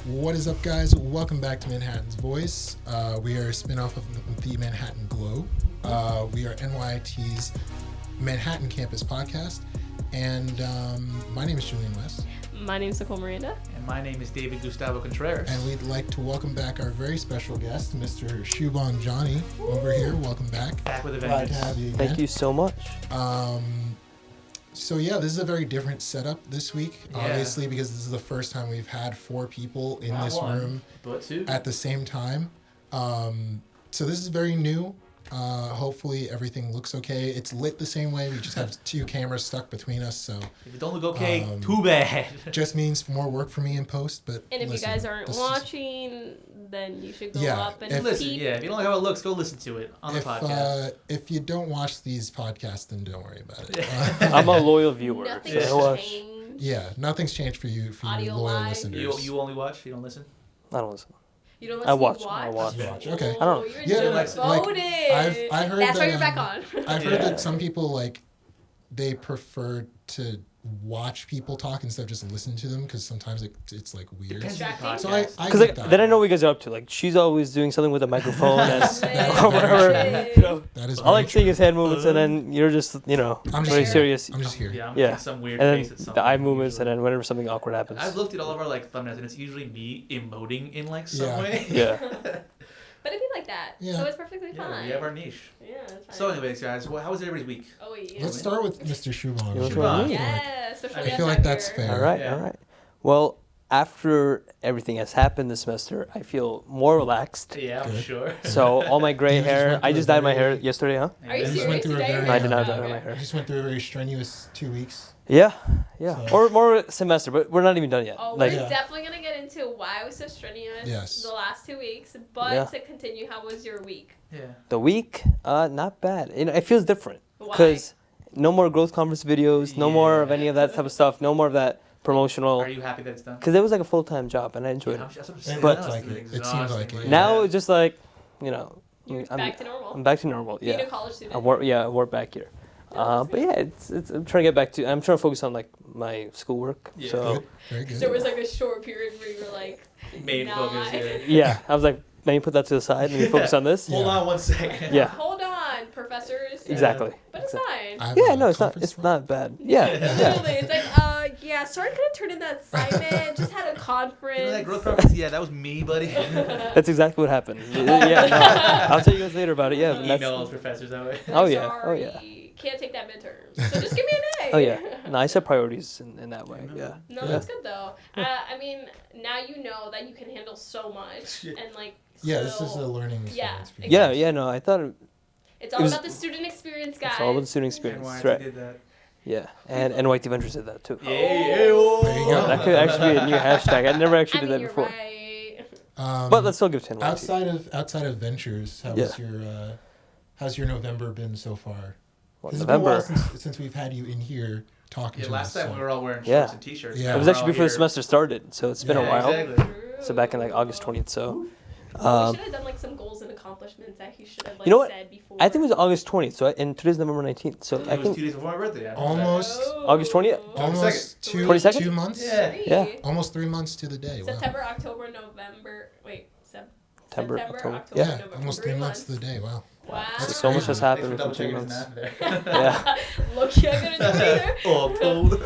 What is up, guys? Welcome back to Manhattan's Voice. We are a spin-off of the Manhattan Globe. We are NYIT's Manhattan Campus podcast. And my name is Julian West. My name is Nicole Miranda. And my name is David Gustavo Contreras. And we'd like to welcome back our very special guest, Mr. Shubhang Jani, over here. Welcome back. Back with a Glad vengeance. to have you again. Thank you so much. So yeah, this is a very different setup this week, Yeah. obviously, because this is the first time we've had 4 people in Not this one, room but 2. at the same time. So this is very new. Hopefully everything looks okay. It's lit the same way. We just have 2 cameras stuck between us, so If it don't look okay, too bad. just means more work for me in post. But And if listen, you guys aren't this is- watching, then you should go Yeah, up and Listen, peep. yeah, if you don't like how it looks, go listen to it on the podcast. if you don't watch these podcasts, then don't worry about it. I'm a loyal viewer. Nothing's So I watch. changed. Yeah, nothing's changed for you, Audio loyal live. listeners. You only watch, you don't listen? I don't listen. You don't I listen, watch. you I watch? watch. Okay. I don't- You're Yeah, like- devoted. I've heard That's that, why you're back on. I've heard Yeah. that some people they prefer to watch people talk instead of just listen to them because sometimes it's like weird. Depends on the Distracting. So podcast. I Because get that. then I know what you guys are up to. Like she's always doing something with a microphone and That's or whatever. very You know, That is I very like seeing true. his hand movements, and then you're just I'm very just serious. I'm just here. Yeah, I'm Yeah. making some weird And face at then something. the eye movements, usually. and then whenever something awkward happens. I've looked at all of our thumbnails, and it's usually me emoting in some Yeah. way. Yeah. But it'd be like that. Yeah. So it's perfectly Yeah, fine. we have our niche. Yeah, it's fine. So, anyways, guys, how was everybody's week? Oh, yeah. Let's start with Mr. Shubhang. You want to Shubhang. try me? Yeah, especially I feel like that's fair. All right, Yeah. all right. Well, after everything has happened this semester, I feel more relaxed. Yeah, I'm Good. sure. So all my gray You just hair, went I through just a dyed my very- hair yesterday, huh? Are you just serious? went through a You dyed your very- hair? I did not Oh, dye my okay. I hair. just went through a very strenuous 2 weeks. Yeah. So- Or more semester, but we're not even done yet. Oh, Like, we're Yeah. definitely going to get into why I was so strenuous Yes. the last 2 weeks. But Yeah. to continue, how was your week? Yeah. the week, not bad. You know, it feels different Why? because no more growth conference videos, no more of Yeah. any of that type of stuff, no more of that promotional. Are you happy that it's done? Because it was like a full-time job and I enjoyed Yeah, it. that's what I'm It saying. But- That like must it. be It seems like exhausting, it. yeah. Now it's just like, you know, You're I'm back to normal. I'm back to normal. Being Yeah. a college student. I work back here. But yeah, it's I'm trying to get back to. I'm trying to focus on like my schoolwork. Yeah. So Good. Very good. There was like a short period where you were like, Main nah. focus, yeah. yeah, I was like, let me put that to the side. Let me focus on this. Hold Yeah. on one second. Yeah. Hold on, professors. Exactly. But it's fine. I have Yeah, a no, it's not. conference It's for- not bad. Yeah, yeah. Literally, it's like, yeah, sorry, couldn't turn in that assignment. Just had a conference. You know that growth conference? Yeah, that was me, buddy. That's exactly what happened. Yeah, no, I'll tell you guys later about it. Yeah, but Email that's, those professors that way. Oh, yeah. Oh, yeah. Sorry, can't take that midterm. So just give me an A. oh yeah. No, I set priorities in that way. Yeah. No, that's good though. I mean, now you know that you can handle so much and like. Yeah, this is a still- learning Yeah, experience. for you Yeah, guys. yeah. No, I thought It's all It was- about the student experience, guys. it's all about the student experience. NYIT Right. did that. Yeah, and NYIT Ventures did that too. Yeah. There you go. That could actually be a new hashtag. I never actually I did mean, that you're before. right. But let's still give it to NYIT. outside of ventures, how's your November been so far? What, This has been a while November. since we've had you in here talking Yeah, to last us. time so- we were all wearing Yeah. shorts and t-shirts. Yeah. Now It was we're actually all before the here. semester started, so it's been a Yeah, while. exactly. So back in like August 20th. So We um, should have done like some goals and accomplishments that he should have like You know what? said before. I think it was August 20th. So and today's November 19th. So I It was think 2 days before my birthday. I know Almost- August 20th? Almost 22nd? 2 months. Yeah. Three. Yeah. Almost 3 months to the day. Wow. September, October, November. Wait, September, October. October, Yeah, November. almost 3 months to the day. Wow. Wow. That's So much crazy. has Thanks happened for within double 2 checking months. his math there. Yeah. Look, I couldn't do it either. Oh, cold.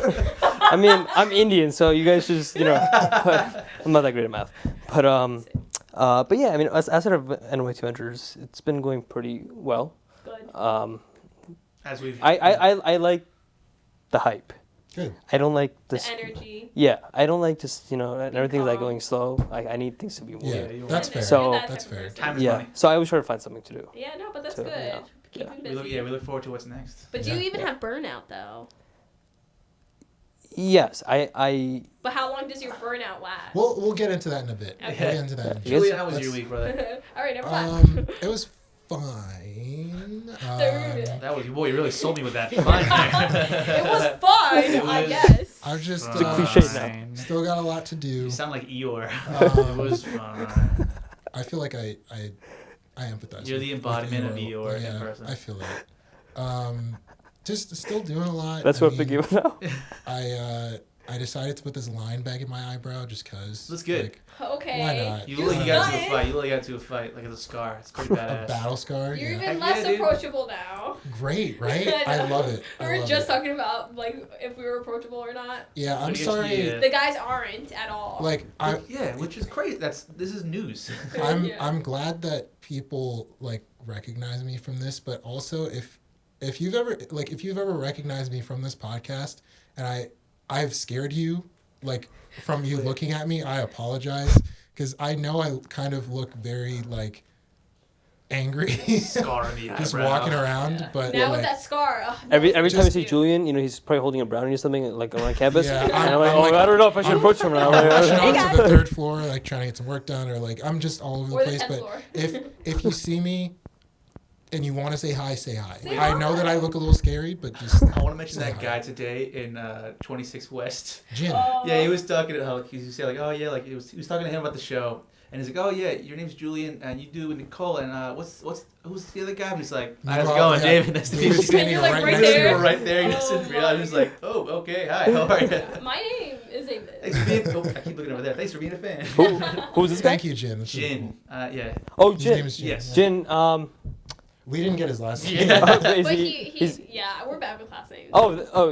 I mean, I'm Indian, so you guys should just, but I'm not that great at math. But yeah, I mean, as of NYIT Ventures, it's been going pretty well. Good. As we've. I like the hype. Good. I don't like The this. energy. Yeah, I don't like just, and everything's like calm. going slow. I need things to be moving. Yeah, you that's want- fair. So- You're that That's type of fair. person. Time is Yeah, money. so I always try to find something to do. Yeah, no, but that's So, good. yeah. Keep Yeah. him We busy. look forward to what's next. But do you Yeah. even have burnout though? Yes, I But how long does your burnout last? We'll get into that in a bit. Okay. We'll get into that in a bit. Yes. Julia, how was your Let's- week, brother? All right, never mind. It was fine. Third. That was, boy, you really sold me with that. Fine there. It was fun, It I was- guess. I've just It's a cliche now. Fine. still got a lot to do. You sound like Eeyore. Um, It was fine. I feel like I empathize. You're the embodiment of Eeyore. Eeyore in Yeah, person. I feel it. Just still doing a lot. that's I what I'm mean, thinking of now. I I decided to put this line back in my eyebrow just cause. Looks good. Like, Okay. why not? You look like you got into a fight. You look like you got into a fight. Like it's a scar. It's pretty a badass. battle scar. You're Yeah. even Heck less yeah, dude. approachable now. Great, right? I love it. We I were love just it. talking about like if we were approachable or not. Yeah, I'm I guess sorry. you- The guys aren't at all. Like I, Yeah, which is great. This is news. Yeah. I'm glad that people like recognize me from this, but also if you've ever recognized me from this podcast and I've scared you like from you looking at me, I apologize because I know I kind of look very like angry Scar in the just eyebrow. walking around, but now like, with that scar. Every time I Just- see Julian, he's probably holding a brownie or something like around campus. Yeah, and I'm I'm like, like- I don't know if I should approach him now. I'm rushing Hey, on guys. to the third floor, like trying to get some work done, or like I'm just all over the Or the place. 10th But floor. if you see me and you want to say hi, say hi. Say I know hi. that I look a little scary, but just I want to mention Say that hi. guy today in 26 West. Jin. Oh. Yeah, he was talking to how he was saying like, oh yeah, like he was talking to him about the show, and he's like, oh yeah, your name's Julian, and you do Nicole, and who's the other guy? And he's like, how's it Well, going, yeah, David? Nice to meet David's you. standing You're, like, right next there. to You're me. right there. He Oh doesn't realize. I'm just like, oh okay, hi, how are you? My name is David. Thanks for being. Oh, I keep looking over there. Thanks for being a fan. Who's this guy? Thank you, Jin. That's really Jin. Yeah. Oh, cool. His Jin. name is Jin. Yes. yeah. Jin. We didn't get his last name. Yeah. Is But he's- yeah, we're bad with last names.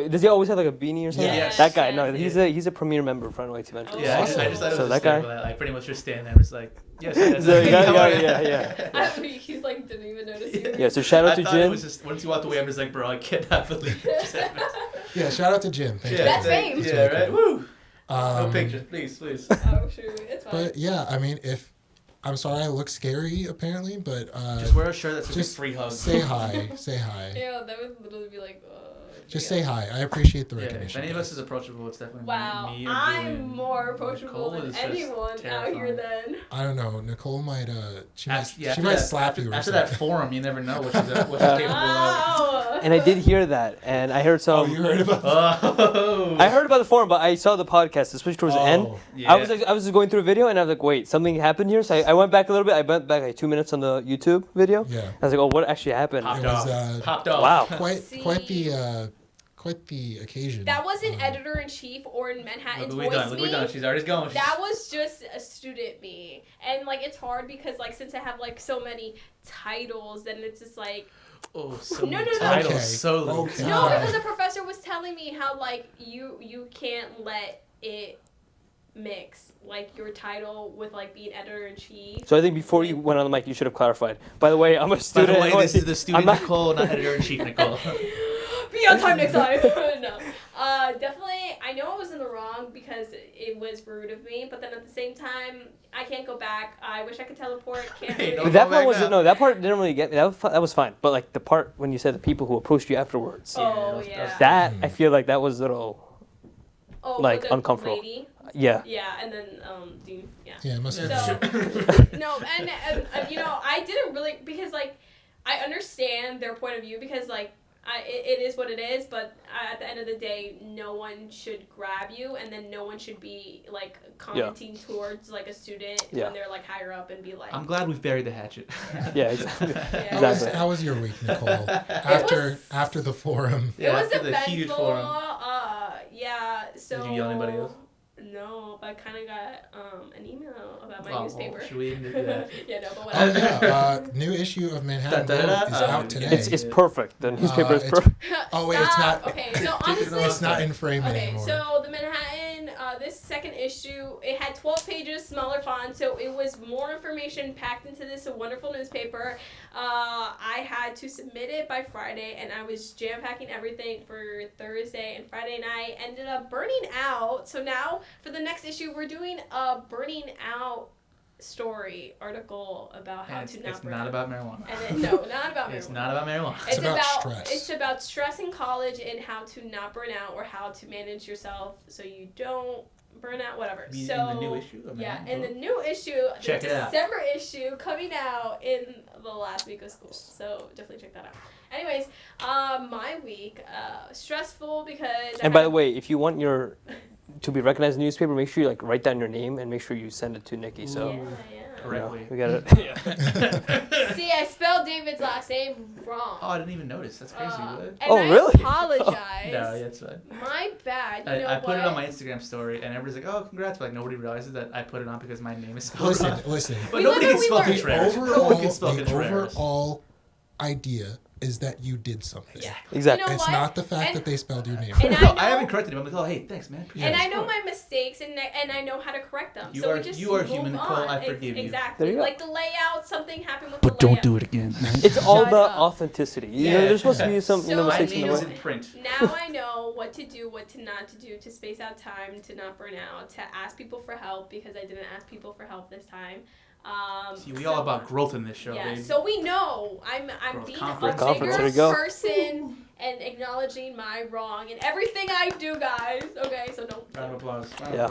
does he always have like a beanie or something? Yes. That guy. No, Yes. he's a premier member for NYIT Ventures. Yeah, Awesome. I just thought it was So a that guy- that like pretty much just standing there, just like, yes, that's So you got- how are you? yeah. He's like didn't even notice you. Yeah. So shout out I to thought it Jin. was just once he walked away, I'm just like, bro, I cannot believe it just happened. Yeah, shout out to Jin. Thank you. That's fame. Yeah, That's really right. cool. Woo. No Um, pictures, please. Oh shoot, it's fine. But yeah, I mean, I'm sorry I look scary apparently, but Just wear a shirt that says just free hugs. say hi. Say hi. Yeah, that would literally be like. Just yeah. say hi. I appreciate the Yeah, if recognition. any of us is approachable, it's definitely Wow, me or I'm Julian. more approachable Nicole than is just anyone out here. terrifying. Then I don't know. Nicole might she After might that- slap you or After something. that forum, you never know what she's capable of. wow. And I did hear that, and I heard Oh, some. you heard about Oh. I heard about the forum, but I saw the podcast, especially towards the end. Yeah. I was just going through a video, and I was like, wait, something happened here. So I went back a little bit. I went back like 2 minutes on the YouTube video. Yeah. I was like, oh, what actually happened? Popped It was, off. Popped off. Wow. Quite the occasion. That wasn't Um, editor in chief or in Manhattan's Look what we voice done. Look what we me. done. She's already going. That was just a student me, and like it's hard because like since I have like so many titles, then it's just like Oh, so No, many no, no. titles. Okay. So little Okay. time. no, Alright. because the professor was telling me how like you can't let it mix like your title with like being editor in chief. So I think before you went on the mic, you should have clarified. By the way, I'm a By student. the way, at this is NYC. the student I'm not- Nicole, not editor-in-chief Nicole. Be on time next time. No. Definitely, I know I was in the wrong because it was rude of me, but then at the same time, I can't go back. I wish I could teleport. Can't Hey, really. no But that Go part back wasn't. now. No, that part didn't really get me. That was fine. But like the part when you said the people who approached you afterwards, Oh, Yeah, yeah. that I feel like that was a little. Oh, like, with the uncomfortable. Lady. Yeah. Yeah, and then Dean. Yeah. Yeah, it must have So- been. No, and you know, I didn't really because like I understand their point of view because like it is what it is, but at the end of the day, no one should grab you, and then no one should be like commenting towards like a student Yeah. when they're like higher up and be like. I'm glad we've buried the hatchet. Yeah. Exactly. Yeah. Exactly. How was your week, Nicole? was- After the forum. It was after the huge eventful. forum. Yeah. So. Did you yell at anybody else? No, but I kind of got an email about my Oh, newspaper. should we even do that? Yeah, no, but Oh whatever. yeah, new issue of Manhattan Globe is out today. It's perfect. The newspaper is it's- perfect. Oh, wait, it's Stop. not- Okay, so honestly, It's not in frame okay, anymore. so the Manhattan, this second issue, it had 12 pages, smaller font, so it was more information packed into this wonderful newspaper. I had to submit it by Friday, and I was jam-packing everything for Thursday and Friday night. Ended up burning out, so now for the next issue, we're doing a burning out story article about how And to it's burn not out. about marijuana. And then, no, not about It's marijuana. not about marijuana. It's about stress. It's about stress in college and how to not burn out or how to manage yourself so you don't burn out. Whatever. In So the new issue of yeah, Manhattan in the Globe? new issue, Check the it out. December issue coming out in the last week of school. So definitely check that out. Anyways, my week stressful because. And by the way, if you want your to be recognized in the newspaper, make sure you like write down your name and make sure you send it to Nikki. So Yeah, yeah. correctly. We got it. See, I spelled David's last name wrong. Oh, I didn't even notice. That's crazy. What? And Oh, I really? apologize. No, yeah, it's fine. My bad. You know I put it on what? my Instagram story, and everybody's like, "Oh, congrats!" But like nobody realizes that I put it on because my name is spelled wrong. Listen. But We nobody live can and we spell learn. Contreras. Overall, Nobody can spell the Contreras. overall idea is that you did something. Yeah. Exactly. You know It's what? not the fact And- that they spelled your name. and wrong. No, I I haven't know- corrected him. I'm like, "Oh, hey, thanks, man." Appreciate And it." I know my mistakes, and I know how to correct them. You so are- we just you are move human, Nicole. on. I forgive you. Exactly. There you go. Like the layout, something happened with But the layout. don't do it again. It's all Shut about up. authenticity. You Yeah. know, there's supposed to be some, So My mistakes in name the is way. in print. Now I know what to do, what to not to do, to space out time, to not burn out, to ask people for help because I didn't ask people for help this time. See, we all about growth in this show, yeah, baby. so we know I'm Growth, being confidence. a Confidence, bigger there you go. person and acknowledging my wrong in everything I do, guys. Okay, so don't. Round of applause. Yeah.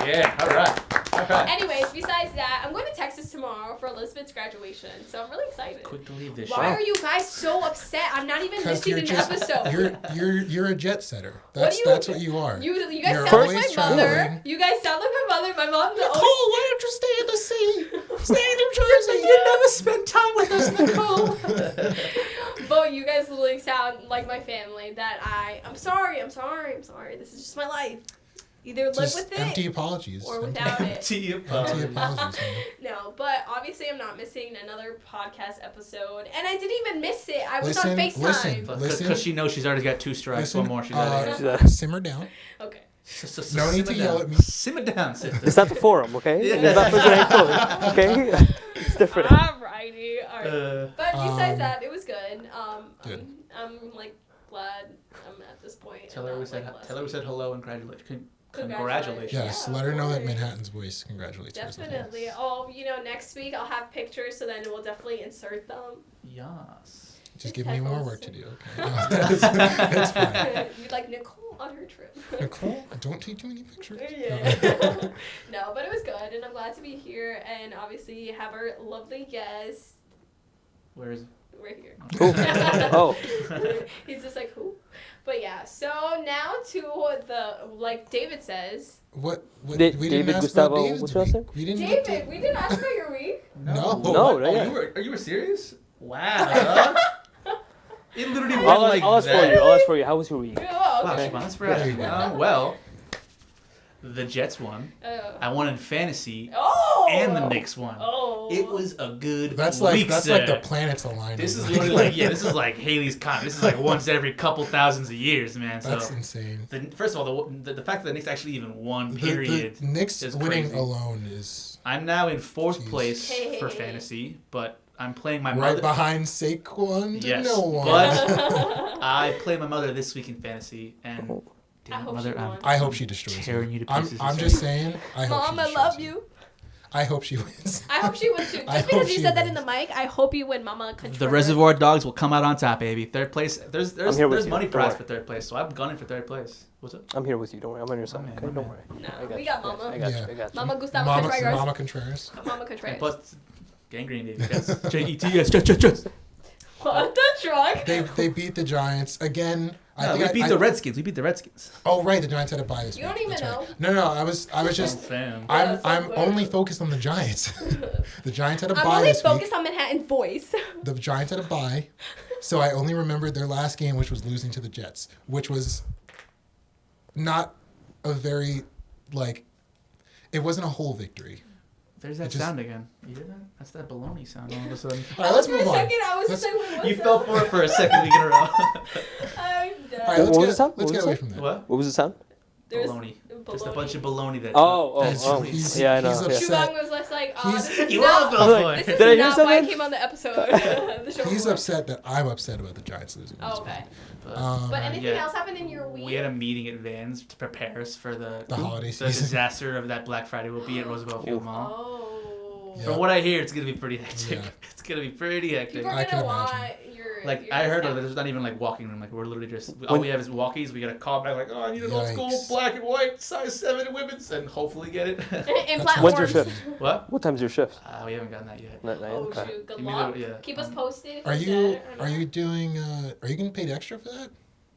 Yeah. All right. All right. Anyways, besides that, I'm going to Texas tomorrow for Elizabeth's graduation, so I'm really excited. Quick to leave this Why show. are you guys so upset? I'm not even Because missing you're an just episode. you're a jet setter. What That's do you- that's what you are. You guys You're sound like always my mother. traveling. You guys sound like my mother. My mom. Nicole, why don't you stay in the sea? Stay in New Jersey. You never spend time with us, Nicole. But you guys literally sound like my family. That I'm sorry. This is just my life. Either live Just with it empty apologies. or without it. Empty Empty apologies. apologies. man. No, but obviously I'm not missing another podcast episode, and I didn't even miss it. I was Listen, on FaceTime. listen. Because she knows she's already got 2 strikes. Listen, One more, she's out of She's here. out. simmer down. Okay. No need to Simmer yell down. at me. Simmer down, sister. It's not the forum, okay? Yeah. It's not for okay? It's different. Alrighty. Alright. But besides Um, that, it was good. Good. I'm like glad I'm at this point. Tell and her we not, said last tell her we week. said hello and congratulations. Congratulations. Yes, Yeah, let her of know that course. Manhattan's voice congratulates her. Definitely. Oh, next week I'll have pictures, so then we'll definitely insert them. Yes. Just give me more Headphones. work to do, okay? That's fine. You'd like Nicole on her trip. Nicole, don't take too many pictures. Yeah. No, but it was good, and I'm glad to be here, and obviously have our lovely guest. Where is We're here. Who? Oh. He's just like, who? But yeah, so now to the, like David says. What we David didn't ask Gustavo, about David's what's your last week. name? We didn't get David, we didn't ask about your week. No. No, Oh, not yet. you were serious? Wow. It literally went I'll, like I'll ask that. for you. I'll ask for you. How was your week? Oh, Wow, okay. Shubhang, that's for There asking. you go. Well, the Jets won. Oh. I won in fantasy, Oh. and the Knicks won. Oh. It was a good That's week, like sir. the planets aligning. This is literally like this is like Haley's Comet. This is like once every couple thousands of years, man. So That's insane. first of all, the fact that the Knicks actually even won, The period. Knicks is winning crazy. alone is I'm now in 4th Jeez. place Hey. for fantasy, but I'm playing my right mother. behind Saquon to Yes, no one. but I play my mother this week in fantasy, and Oh. damn I it, hope mother, she I'm won. I hope she destroys tearing you to I'm, pieces. I'm this just week. saying. I hope Mom, she I destroys love it. you. I hope she wins. I hope she wins too. I Just because hope you she said that in the wins. mic, I hope you win, Mama. Contreras. The Reservoir Dogs will come out on top, baby. 3rd place. There's I'm here with there's you. money Don't prize worry. for 3rd place, so I'm gunning for 3rd place. What's up? I'm here with you. Don't worry. I'm on your side. man, Okay, my don't man. worry. No, I got we you. got Mama. I got Yeah. you. I got you. Mama Gustavo Mama Contreras. Contreras. Mama Contreras. And plus, gangrene, baby. That's Jets, Jets. What the truck? They beat the Giants again. No, we beat the Redskins. We beat the Redskins. Oh right, the Giants had a bye this You week. don't even That's right. know. No, I was just. Fam. Yeah, I'm so only clear. focused on the Giants. The Giants had a I'm bye only this week. focused on Manhattan voice. The Giants had a bye, so I only remembered their last game, which was losing to the Jets, which was not a very it wasn't a whole victory. There's that It just- sound again. You hear that? That's that baloney sound all of a sudden. All right, let's For a move on. second, I was Let's- just like, wait, what's You that? fell for it for a second week in a row. I'm done. All right, What was let's the get, sound? let's What was get the away sound? from that. What? What was the sound? There's Baloney. Just a baloney. bunch of baloney that. Oh, He's- oh. he's- Yeah, I know. he's Yeah. upset. Shubhang was just like, He's- this is He not, was I was the like, this is Did I hear not why I something? came on the episode. The show He's before. upset that I'm upset about the Giants losing. this Oh, okay. But, But anything yeah. else happened in your week? We had a meeting at Vans to prepare us for the holiday the season. disaster of that Black Friday will be at Roosevelt Field Mall. Oh. Yeah. From what I hear, it's gonna be pretty hectic. Yeah. It's gonna be pretty hectic. People are I can gonna want imagine. your. Like your I heard stuff. that there's not even like walking room. Like we're literally just all we have is walkies. We got to call back like, oh, I need an old school Yikes. black and white size 7 women's, and hopefully get it. In That's platforms. When's your shift? What? What time's your shift? We haven't gotten that yet. Not yet. Oh Okay. shoot! Good Give me luck. the- yeah. Keep us posted. if Are we you get it or are not. you doing are you getting paid extra for that?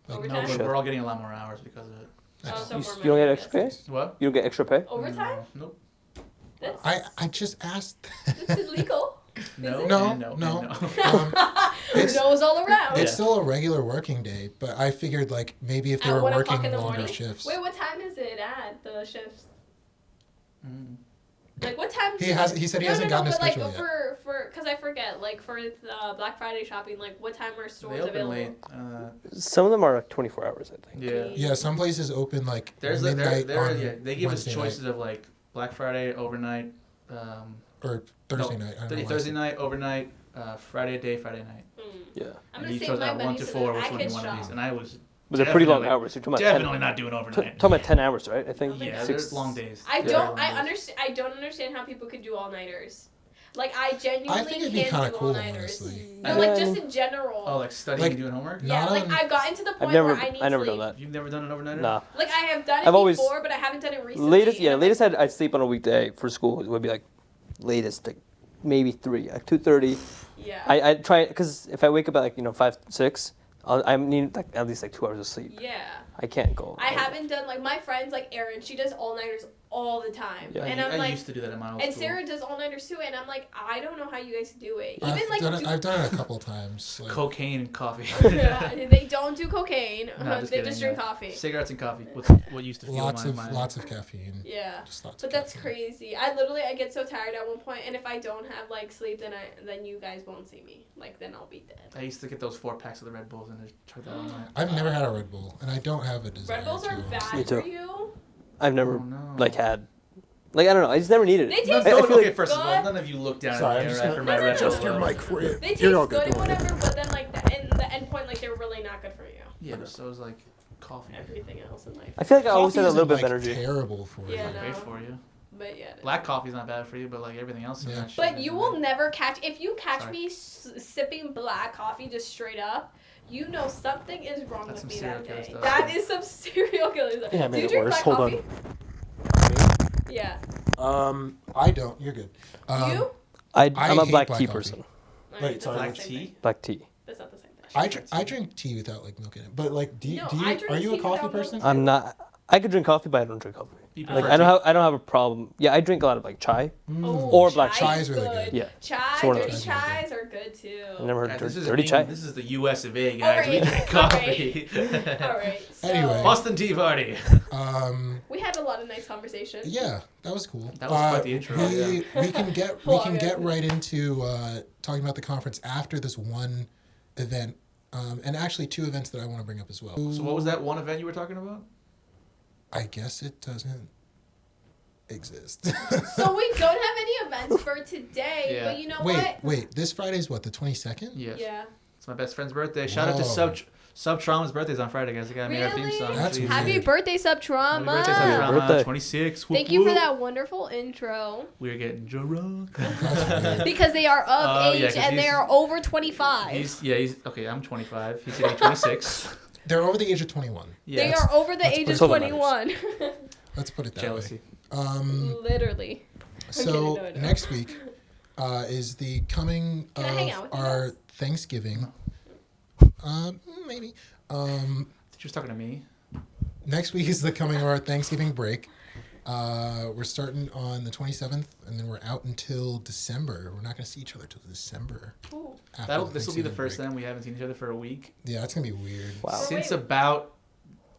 No, Overtime? we're all getting a lot more hours because of it. Oh, so You, more you don't get money, extra pay? What? You don't get extra pay? Overtime? Nope. I just asked. It's illegal. No, No, and no, no. and no. It's Nose all around. it's still a regular working day, but I figured like maybe if they At were 1 o'clock working in the longer morning. shifts. Wait, what time is it at the shifts? Mm. Like what time? He said he hasn't gotten his but schedule like yet. for because I forget like for the Black Friday shopping, like what time are They stores open available? late. Some of them are like 24 hours, I think. Yeah. Yeah, some places open like There's midnight on they give us Wednesday choices night, of like Black Friday overnight, or Thursday night. I don't know why I Thursday said- night overnight, Friday day, Friday night. Yeah. I'm And gonna you save chose my that 1 money to so 4 that which I one can you want to shop. use, and I was But they're pretty long Definitely- hours. You're talking about definitely 10, not doing overnight. talking about 10 hours, right? I think. Yeah, Six- there's long days. I Very don't. long I days. understand. I don't understand how people could do all nighters. Like I genuinely I think it'd be can't kind do of cool, all nighters. honestly. No, like just in general. Oh, like studying Like- and doing homework? yeah, not like on- I've gotten to the point I've never, where I need I never sleep. done that. You've never done an overnighter? Nah. Like I have done it I've always- before, but I haven't done it recently. Latest, and yeah, I'm latest I'd sleep on a weekday for school would be like latest, like maybe 3, like 2:30. yeah. I try because if I wake up at like 5, 6, I need like at least like 2 hours of sleep. yeah. I can't go. I haven't done like my friends like Erin. She does all nighters all the time, Yeah. and I I'm like, used to do that in my old and school. Sarah does all nighters too, and I'm like, I don't know how you guys do it. Even I've like done it. I've done it a couple times. Like, Cocaine and coffee. they don't do cocaine. No, just they kidding, just drink yeah. coffee. Cigarettes and coffee. What used to feel lots my of caffeine. Yeah. Just lots But of that's caffeine. crazy. I get so tired at one point, and if I don't have like sleep, then you guys won't see me. Like then I'll be dead. I used to get those 4-packs of the Red Bulls and just chug that all night. I've never had a Red Bull, and I don't have a desire Red Bulls to. are Me bad too. for you. I've never Oh, no. like had, like I don't know. I just never needed They it. taste I No, feel okay, like first of all, good. none of you look down Sorry, in I'm the just air gonna after my Red adjust Bull. your mic for you. They taste You're all good good. and whatever, but then like the end point, like they're really not good for you. Yeah, but so is like coffee. Everything else in life. I feel like I always had a Coffee little bit isn't, of like, energy. Terrible for you. Yeah, Not no. great for you. But yeah. it is. Black coffee's not bad for you, but like everything else. Yeah. That shit But is you bad. will never catch if you catch Sorry. me sipping black coffee just straight up. You know something is wrong That's with some me that serial killer day. stuff. That is some serial killer stuff. Yeah, I Do made you it drink worse. black Hold on. coffee? Yeah. I don't. You're good. You? I'm I a hate black black tea coffee. person. Wait, That's sorry. not Black the same tea? thing. Black tea. That's not the same thing. I drink tea without like milk in it. But like, do you? No, do you I drink are you a tea coffee without milk. person? I'm not. I could drink coffee, but I don't drink coffee. You Like prefer I don't have a problem. Yeah, I drink a lot of like chai. Oh, Or black chai is is really good. Yeah. Chai, So one of dirty those. chais are good too. I never Guys, heard this is dirty chai. This is the U.S. of A, guys. We Alright, drink coffee. Alright. So Anyway. Boston Tea Party. we had a lot of nice conversation. Yeah, that was cool. That was quite the intro, We can get Long right into talking about the conference after this one event, and actually 2 events that I want to bring up as well. So what was that one event you were talking about? I guess it doesn't exist. So we don't have any events for today, Yeah. but you know what? wait. This Friday's what, the 22nd? Yes. Yeah. It's my best friend's birthday. Shout out to Whoa. Sub Trauma's birthday's on Friday, guys. I got made our theme Really? song. That's Please. Happy weird. birthday, Sub Happy Trauma. birthday, Sub Happy Trauma. birthday. 26. Thank you for that wonderful intro. We're getting drunk. That's weird. Because they are of Oh, yeah, age 'cause and they he's- are over 25. He's okay. I'm 25. He's getting 26. They're over the age of 21. Yeah. They are over the let's age put of it- That's all that 21. Let's put it that jealousy. way. Literally. So kidding, no. next week is the coming Can I hang of out with you our guys? Thanksgiving. Maybe. She was talking to me. Next week is the coming of our Thanksgiving break. We're starting on the 27th, and then we're out until December. We're not going to see each other till December. Ooh. after This will be the Thanksgiving first break. time we haven't seen each other for a week Yeah, it's going to be weird. Wow. since wait. about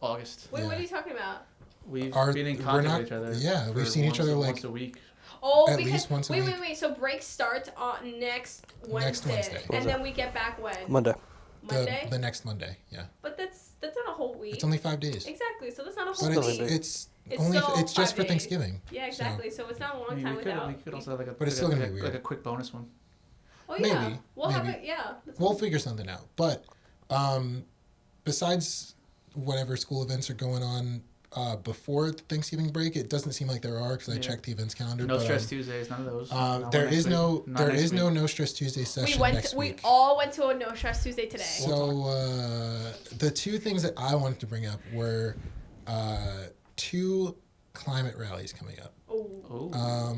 August. Wait, what Yeah. are you talking about? We've Our- been in we're contact not- with each other. yeah, we've for seen each once- other, like, once a week. Oh, At because least once a wait, week. So break starts on next Wednesday, Next Wednesday. and then we get back when Monday. Monday. The next Monday, yeah. But that's not a whole week. It's only 5 days. Exactly. So that's not a whole But week. it's It's only still it's just 5 for days. Thanksgiving. Yeah, exactly. So it's not a long I mean, time we without. could also have like a, But it's like still a, gonna like be a- weird. like a quick bonus one. Oh yeah, Maybe, we'll have maybe. it. Yeah. That's We'll fine. figure something out. But besides whatever school events are going on before the Thanksgiving break, it doesn't seem like there are because I Yeah. checked the events calendar. No but, stress Tuesdays, none of those. there is no next week. No Stress Tuesday session next We week. all went to a No Stress Tuesday today. So the 2 things that I wanted to bring up were 2 climate rallies coming up. Oh.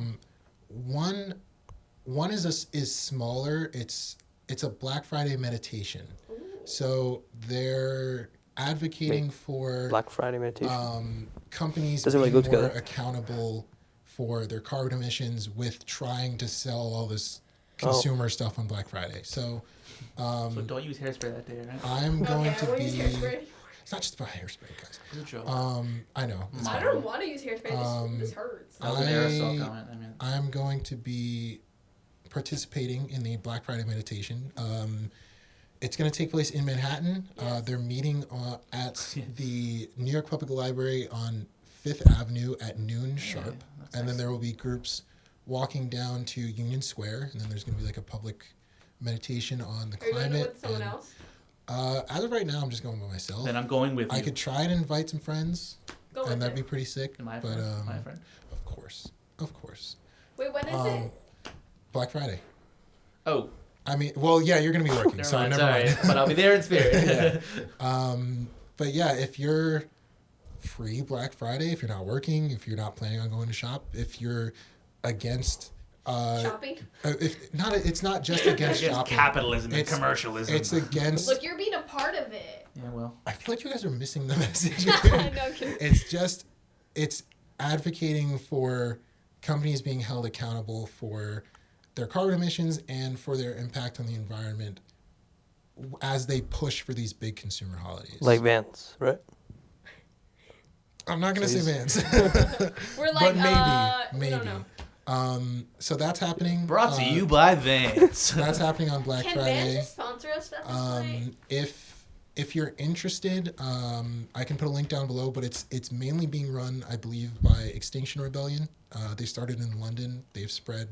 One is smaller. It's a Black Friday meditation. So they're advocating for Black Friday meditation. companies Doesn't being really go more together. accountable for their carbon emissions with trying to sell all this consumer stuff on Black Friday. So So don't use hairspray that day, right? I'm going to won't be. use hairspray. It's not just about hairspray, guys. It's a joke. I know. It's I fine. don't want to use hairspray. This hurts. That was an aerosol comment. I mean, I'm going to be participating in the Black Friday meditation. It's going to take place in Manhattan. Yes. They're meeting at the New York Public Library on 5th Avenue at noon sharp. that's And then nice. there will be groups walking down to Union Square. And then there's going to be like a public meditation on the Are you climate. going with someone and, else? As of right now, I'm just going by myself. then I'm going with you. I could try and invite some friends, Go with and that'd it. be pretty sick. My but friend. My friend. of course. Wait, when is it? Black Friday. Oh, I mean, well, yeah, you're gonna be working, never so mind. never Sorry, mind. but I'll be there in spirit. But yeah, if you're free Black Friday, if you're not working, if you're not planning on going to shop, if you're against Shopping? it's not just against shopping. capitalism and It's- commercialism. It's against. Look, you're being a part of it. Yeah, well. I feel like you guys are missing the message. No, I'm kidding. It's advocating for companies being held accountable for their carbon emissions and for their impact on the environment as they push for these big consumer holidays. Like Vans, right? I'm not going to So say Vans. We're like, but we maybe. don't know. So that's happening. Brought to you by Vans. That's happening on Black Can Friday. Vans just sponsor us at this point? If you're interested, I can put a link down below, but it's mainly being run, I believe, by Extinction Rebellion. They started in London. They've spread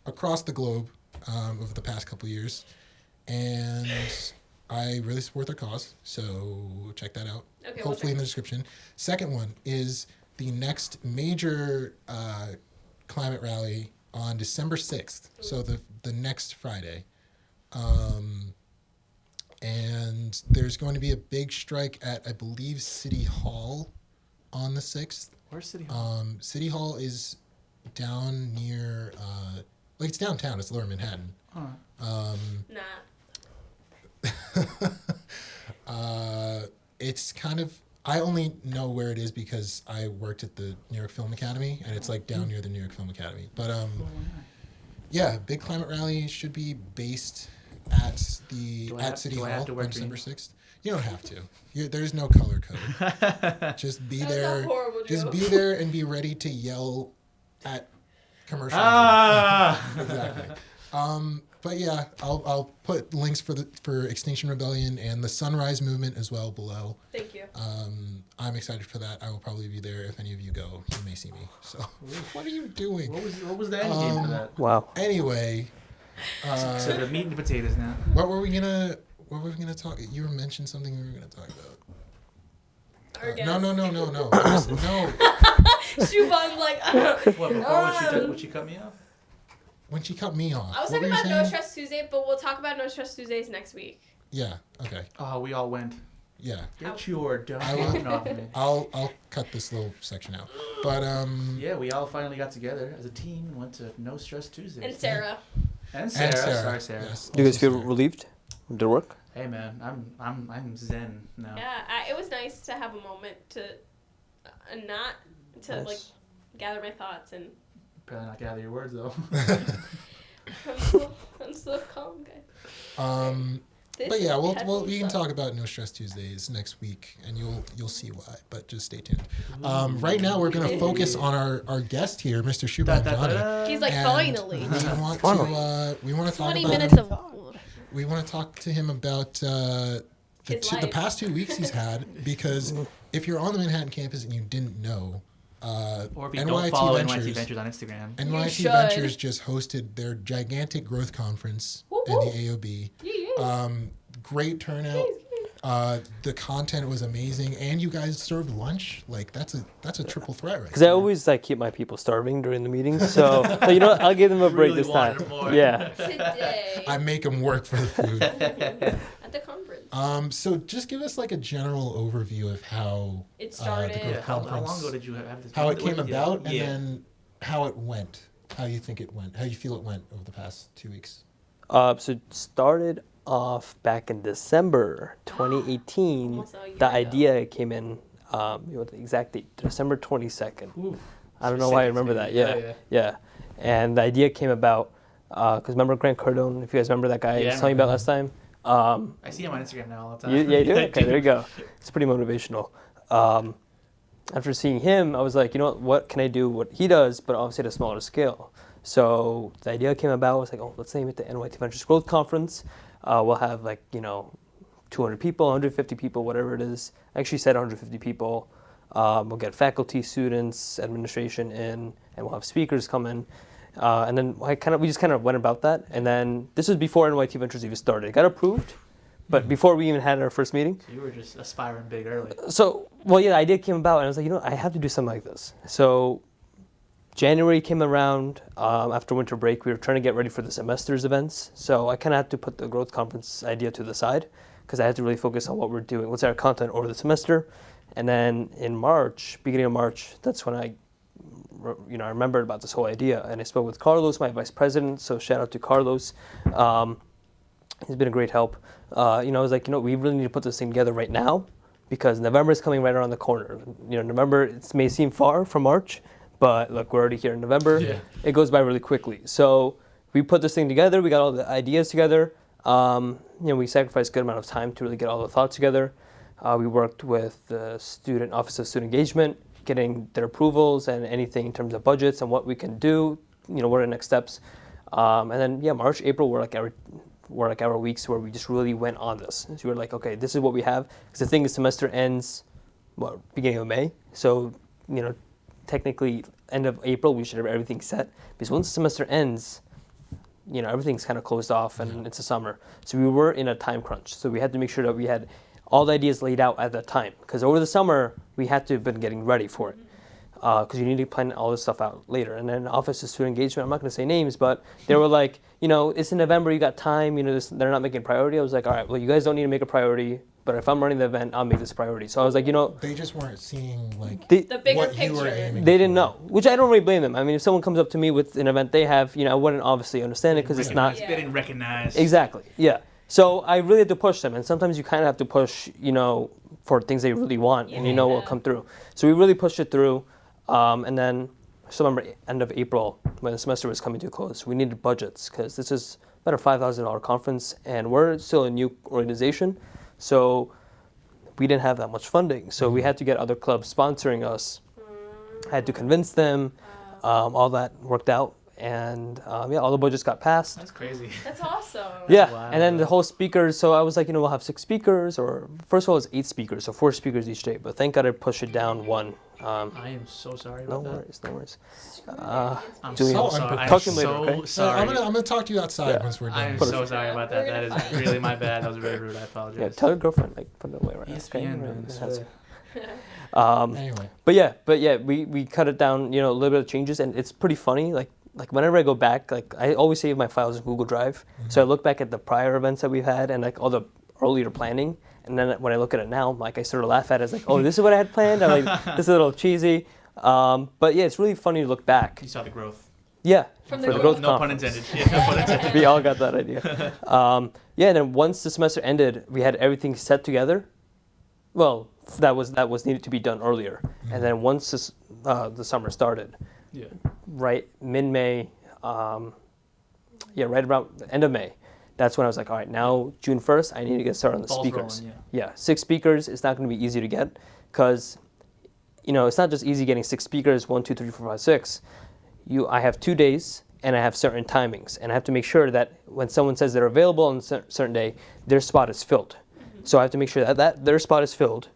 across the globe over the past couple of years. And I really support their cause, so check that out. Okay, Hopefully in the description. Second one is the next major climate rally on December 6th, so the next Friday. And there's going to be a big strike at, I believe, City Hall on the 6th. Where's City Hall? City Hall is down near, it's downtown. It's Lower Manhattan. Huh. Nah. It's kind of, I only know where it is because I worked at the New York Film Academy, and it's like down near the New York Film Academy. But yeah, big climate rally should be based at City do I have Hall to on wear December green? 6th. You don't have to. There's no color code. Just be That was a there. horrible Just joke. be there and be ready to yell at commercials. Exactly. But yeah, I'll put links for Extinction Rebellion and the Sunrise Movement as well below. Thank you. I'm excited for that. I will probably be there. If any of you go, you may see me. So, what are you doing? What was the end game for that? Wow. Anyway, So the meat and potatoes now. what were we gonna talk? You mentioned something we were gonna talk about. Our guest. No. No. Shubhang, like, What, before when she cut me off? When she cut me off. I was what talking were you about No saying? Stress Tuesday, but we'll talk about No Stress Tuesdays next week. Yeah. Okay. Oh, we all went. Yeah. Get your dumb I will- fucking off me. I'll cut this little section out. But Yeah, we all finally got together as a team and went to No Stress Tuesdays. And Sarah. And Sarah. and Sarah. Sorry, Sarah. Yes, Do you guys also feel Sarah. relieved? Did it work? Hey man, I'm zen now. Yeah, it was nice to have a moment to not to Nice. like gather my thoughts and Probably not gather your words though. I'm so calm, guys. This But yeah, headphones we can suck. talk about No Stress Tuesdays next week, and you'll see why. But just stay tuned. Right now, we're gonna focus on our guest here, Mr. Shubhang Jani. He's like, And finally. We want to talk 20 about minutes of we want to talk to him about the His life. past 2 weeks he's had, because if you're on the Manhattan campus and you didn't know, Or if you NYIT don't follow Ventures, NYIT Ventures on Instagram. NYIT should. Ventures just hosted their gigantic growth conference Whoop, in whoop. the AOB. Yeah. Great turnout. The content was amazing, and you guys served lunch. Like that's a triple threat, right? Because I always keep my people starving during the meetings, so you know what? I'll give them a break Really this time. wanted more. Yeah. Today. I make them work for the food. At the conference. So just give us like a general overview of how It the started. growth Yeah, how long conference, ago did you have this? how it when came did you- about, and yeah. then how it went. How you think it went? How you feel it went over the past 2 weeks? So it started off back in December 2018. Almost a year The ago. idea came in, the exact date, December 22nd. Oof. I don't know why I remember that. Yeah. And the idea came about because remember Grant Cardone, if you guys remember that guy I was telling you about last time. I see him on Instagram now all the time. You do? Okay, there you go. It's pretty motivational. After seeing him, I was like, you know what can I do what he does, but obviously at a smaller scale. So the idea came about, I was like, let's name it the NYIT Ventures Growth Conference. We'll have 200 people, 150 people, whatever it is. I actually said 150 people. We'll get faculty, students, administration in, and we'll have speakers come in. And then we just kind of went about that. And then this was before NYIT Ventures even started. It got approved, but before we even had our first meeting. So you were just aspiring big early. So, the idea came about, and I was like, I have to do something like this. So January came around. After winter break, we were trying to get ready for the semester's events. So I kind of had to put the growth conference idea to the side because I had to really focus on what we're doing, what's our content over the semester. And then in March, beginning of March, that's when I remembered about this whole idea, and I spoke with Carlos, my vice president. So shout out to Carlos. He's been a great help. I was like, we really need to put this thing together right now because November is coming right around the corner. November, it may seem far from March, but look, we're already here in November. Yeah. It goes by really quickly. So we put this thing together. We got all the ideas together. We sacrificed a good amount of time to really get all the thoughts together. We worked with the Office of Student Engagement, getting their approvals and anything in terms of budgets and what we can do. What are the next steps? And then March, April were like our weeks where we just really went on this. So we were like, okay, this is what we have. Because the thing is, semester ends beginning of May. So technically end of April we should have everything set. Because once the semester ends, everything's kind of closed off and it's a summer. So we were in a time crunch. So we had to make sure that we had all the ideas laid out at that time. Because over the summer, we had to have been getting ready for it. Because you need to plan all this stuff out later. And then Office of Student Engagement, I'm not going to say names, but they were like, it's in November, you got time, they're not making a priority. I was like, all right, well, you guys don't need to make a priority, but if I'm running the event, I'll make this a priority. So I was like, They just weren't seeing the bigger what picture. you were aiming They didn't for. know, which I don't really blame them. I mean, if someone comes up to me with an event they have, I wouldn't obviously understand it because it's not. They didn't recognize. Exactly, yeah. So I really had to push them, and sometimes you kind of have to push, for things they really want, and will come through. So we really pushed it through, and then I still remember end of April when the semester was coming to a close. We needed budgets because this is about a $5,000 conference, and we're still a new organization, so we didn't have that much funding. So we had to get other clubs sponsoring us. I had to convince them. All that worked out. And all the budgets got passed. That's crazy. That's awesome. Yeah, wow. And then the whole speakers. So I was like, we'll have 6 speakers, or first of all, it's 8 speakers, so 4 speakers each day. But thank God I pushed it down 1. I am so sorry about that. No worries. I'm Julian, so sorry. talk to him later, okay? Sorry. I'm gonna talk to you outside once we're done. I'm so sorry about that. That is really my bad. That was very rude. I apologize. Yeah, tell your girlfriend, put it away right now. ESPN, man. Anyway. But yeah, we cut it down, a little bit of changes, and it's pretty funny. Like whenever I go back, I always save my files in Google Drive. Mm-hmm. So I look back at the prior events that we've had and all the earlier planning. And then when I look at it now, I sort of laugh at it. It's like, oh, this is what I had planned. I'm like, this is a little cheesy. But yeah, it's really funny to look back. You saw the growth. Yeah. From the growth no pun intended. Yeah, no pun intended. We all got that idea. And then once the semester ended, we had everything set together. Well, that was needed to be done earlier. Mm-hmm. And then once the summer started, right mid-May, right around the end of May, that's when I was like, all right, now June 1st, I need to get started on the speakers. Rolling, 6 speakers. It's not going to be easy to get because, it's not just easy getting 6 speakers, 1, 2, 3, 4, 5, 6. I have 2 days and I have certain timings, and I have to make sure that when someone says they're available on a certain day, their spot is filled. Mm-hmm. So I have to make sure that their spot is filled.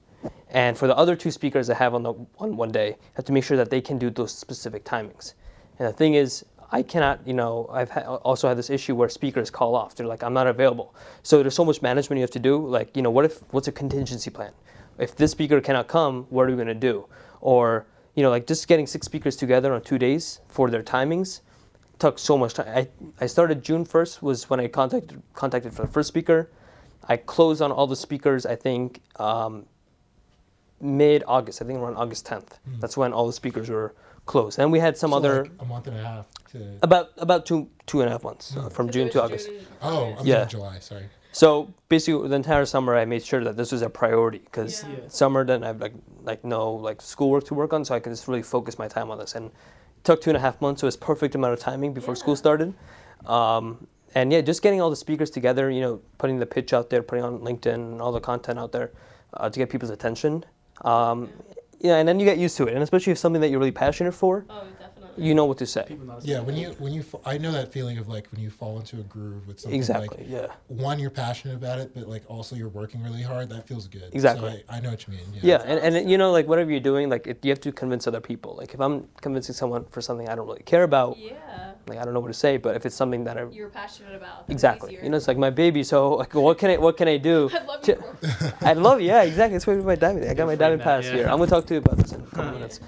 And for the other 2 speakers I have on one day, I have to make sure that they can do those specific timings. And the thing is, I cannot, I've also had this issue where speakers call off. They're like, I'm not available. So there's so much management you have to do. Like, what's a contingency plan? If this speaker cannot come, what are we going to do? Or, just getting 6 speakers together on 2 days for their timings took so much time. I started June 1st was when I contacted for the first speaker. I closed on all the speakers, I think, mid-August. I think around August 10th. Mm. That's when all the speakers were closed. And we had some other... Like a month and a half to... About 2.5 months, from June to August. Oh, I'm in July, sorry. So basically, the entire summer, I made sure that this was a priority because Yeah. summer, then I have like no like schoolwork to work on, so I can just really focus my time on this. And it took 2.5 months, so it's perfect amount of timing before school started. And yeah, just getting all the speakers together, you know, putting the pitch out there, putting on LinkedIn and all the content out there to get people's attention. Yeah, and then you get used to it, and especially if something that you're really passionate for, Oh, definitely. you know what to say. People notice Yeah, that. when you I know that feeling of like when you fall into a groove with something Exactly. like Yeah. one, you're passionate about it, but like also you're working really hard. That feels good. Exactly. So I know what you mean. Yeah, and you know, like whatever you're doing, like you have to convince other people. Like if I'm convincing someone for something I don't really care about, Yeah. like I don't know what to say. But if it's something that I You're passionate about. That's exactly, easier. you know, it's like my baby. So like, what can I do? I love to- you. I love, yeah, exactly. That's what my diamond. I got my You're diamond afraid pass now, here. yeah. I'm gonna talk to you about this in a couple minutes.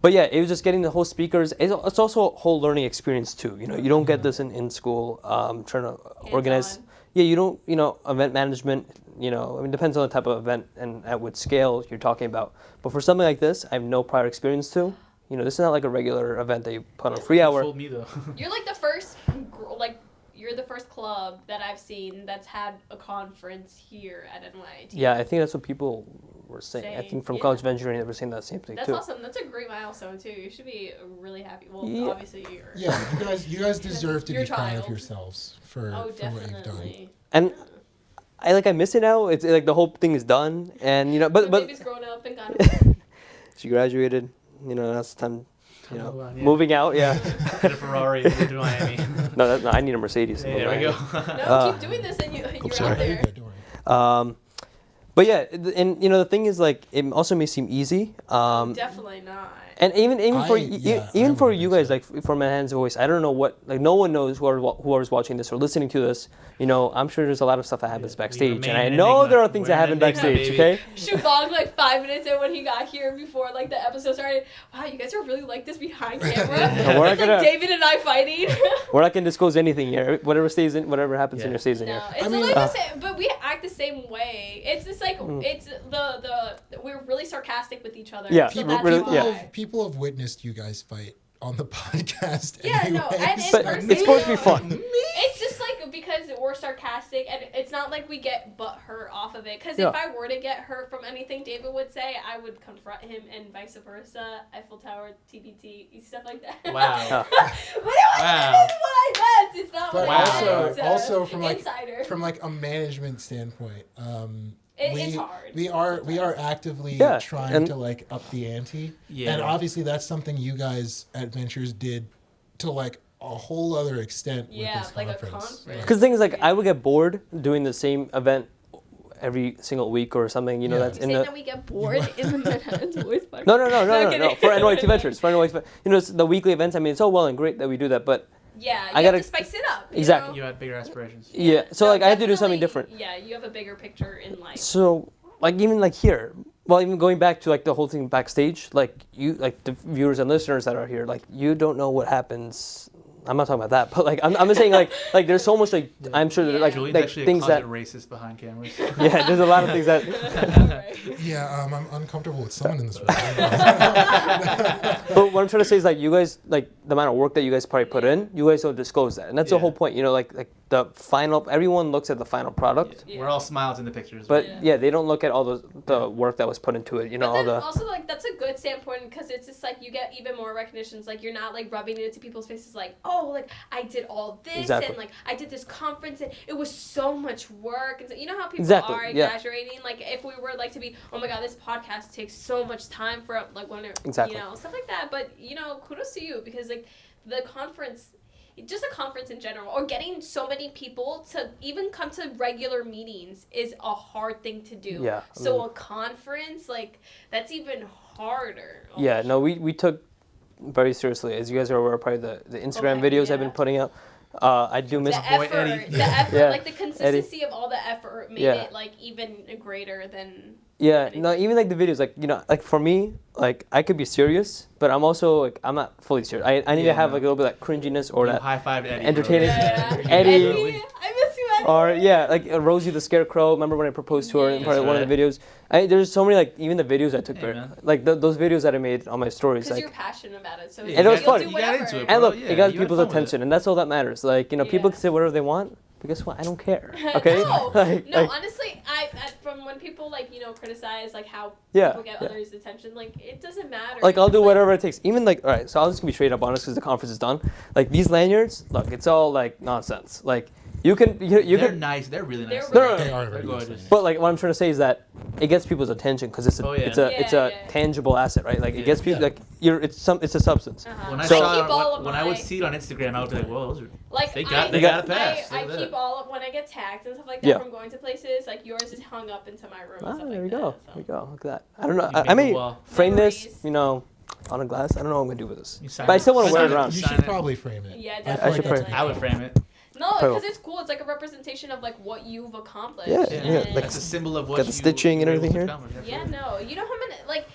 But yeah, it was just getting the whole speakers. It's also a whole learning experience too. You know, you don't get this in school. Trying to organize. Hands-on. Yeah, you don't. You know, event management. You know, I mean, depends on the type of event and at what scale you're talking about. But for something like this, I have no prior experience to. You know, this is not like a regular event that you put on a free You hour. fooled me though. You're like the first, you're the first club that I've seen that's had a conference here at NYIT. Yeah, I think that's what people were saying. I Saying, think from yeah. college venturing, they were saying that same thing That's too. awesome. That's a great milestone too. You should be really happy. Well, Yeah. obviously you're. Yeah, you guys deserve to Your be proud of child. yourselves for Oh, what you've done. definitely. And I miss it now. It's like the whole thing is done, and you know, But but baby's grown up and gone. she graduated. You know, that's time. You Time to know, move on, yeah. moving out. Yeah. Get a Ferrari moved to Miami. No, I need a Mercedes. Hey, there we go. No, keep doing this and you're sorry. out Yeah, you're there. good, don't worry. But yeah, and you know the thing is like it also may seem easy. Definitely not. And even for I even for wouldn't you think guys, so. like for Manhattan's Voice, I don't know what, like no one knows whoever's watching this or listening to this. You know, I'm sure there's a lot of stuff that happens Yeah, we backstage, and remain I an know enigma. there are things that We're an happen enigma, backstage. baby. Okay. Shubhang, like 5 minutes in when he got here before like the episode started. Wow, you guys are really like this behind camera. No, we're not It's like gonna- David and I fighting. We're not gonna disclose anything here. Whatever happens in Yeah. your stays in No, here. it's I mean- like the same, but we act the same way. It's just like Mm. it's the we're really sarcastic with each other. Yeah, so People, that's really- why. yeah. people have witnessed you guys fight on the podcast. Yeah, anyway, no, and in But person, it's supposed to be fun. It's just like because we're sarcastic, and it's not like we get butt hurt off of it. Because Yeah. if I were to get hurt from anything David would say, I would confront him, and vice versa. Eiffel Tower, TBT, stuff like that. Wow. But it wasn't what I meant. It's not But what I also- meant. also from like insider. from like a management standpoint, It's hard. we are actively Yeah, trying and- to like up the ante, Yeah. and obviously that's something you guys at Ventures did to like a whole other extent Yeah, with this like a conference. conference. Because the thing is, like, I would get bored doing the same event every single week or something. You know, Yeah. that's You're in saying the. that we get bored in the Manhattan's Voice podcast? No. kidding. For NYIT Ventures, you know, it's the weekly events. I mean, it's all well and great that we do that, but Yeah, you I have gotta- to spice it up. you Exactly. know? You had bigger aspirations. yeah. So No, like, I have to do something definitely, different. Yeah, you have a bigger picture in life. So like, even like here, well, even going back to like the whole thing backstage, like you, like the viewers and listeners that are here, like you don't know what happens. I'm not talking about that, but like I'm just saying like there's so much like I'm sure that like Julian's like actually a things closet that racist behind cameras. yeah, there's a lot of things that. Yeah, I'm uncomfortable with someone in this room. But what I'm trying to say is like you guys like the amount of work that you guys probably put in, you guys don't disclose that, and that's the Yeah. whole point. You know, like the final, everyone looks at the final product, Yeah. We're all smiles in the pictures. but Yeah. yeah, they don't look at all the work that was put into it. You know, But all then the also like that's a good standpoint because it's just like you get even more recognitions. Like you're not like rubbing it into people's faces like, oh, like I did all this Exactly. and like I did this conference and it was so much work. And so, you know how people Exactly, are yeah. exaggerating. Like if we were like to be, oh my god, this podcast takes so much time for like when it, Exactly. you know, stuff like that. But you know, kudos to you because like the conference. Just a conference in general, or getting so many people to even come to regular meetings is a hard thing to do. Yeah, I So mean- a conference, like, that's even harder. yeah. No, we took very seriously, as you guys are aware, probably the Instagram Okay, videos I've been yeah. putting out. I do miss. The boy effort, Eddie. the effort, Yeah, like the consistency of all the effort made Yeah. it like even greater than. Yeah, no, even like the videos, like you know, like for me, like I could be serious, but I'm also like I'm not fully serious. I need to Yeah, have no. like a little bit of that cringiness or You that, high-fived Eddie. entertaining- Yeah. Eddie. I miss you, Eddie. or yeah, like Rosie the Scarecrow. Remember when I proposed to her in Yeah. probably That's one of the videos? There's so many like even the videos I took, Hey, man. like those videos that I made on my stories, Because like. you're passionate about it, so Yeah, it's And it like, was you'll fun. do You got whatever. into it, And bro. look, Yeah, it got you had people's fun with it. attention, and that's all that matters. Like, you know, people Yeah. can say whatever they want, But guess what? I don't care. Okay. No, Like- no. like- Honestly, I from when people like criticize like how Yeah, people get yeah. others' attention, like it doesn't matter. Like I'll It's do like- whatever it takes. Even like, all right. So I'll just be straight up honest because the conference is done. Like these lanyards, look, it's all like nonsense. Like you can They're can. nice. They're really nice. They're No, no, They no. are They're very gorgeous. nice. But like what I'm trying to say is that it gets people's attention because it's a Oh, yeah. it's a Yeah, it's a yeah. tangible asset, right? Like it Yeah. gets people Yeah. like it's a substance. Uh-huh. When I So- saw I keep all it, of when I would my- see it on Instagram, I would be like, "Whoa, those are Like they got I, they got a pass." I Look at keep that. all of when I get tagged and stuff like that Yeah. from going to places. Like yours is hung up into my room. And Ah, stuff there like we go. that, so. There we go. Look at that. I don't know. You I make a may wall. frame this, Memories. on a glass. I don't know what I'm gonna do with this. You sign But I still it. want to wear it Sign around. You Sign should it. probably frame it. Yeah, I feel definitely. like should that's frame I would frame it. No, Probably. because it's cool. It's like a representation of like what you've accomplished. Yeah, Yeah, yeah, and- like- that's a symbol of what got the stitching and you were able everything to here. accomplish. Yeah, Absolutely. no, you know how many like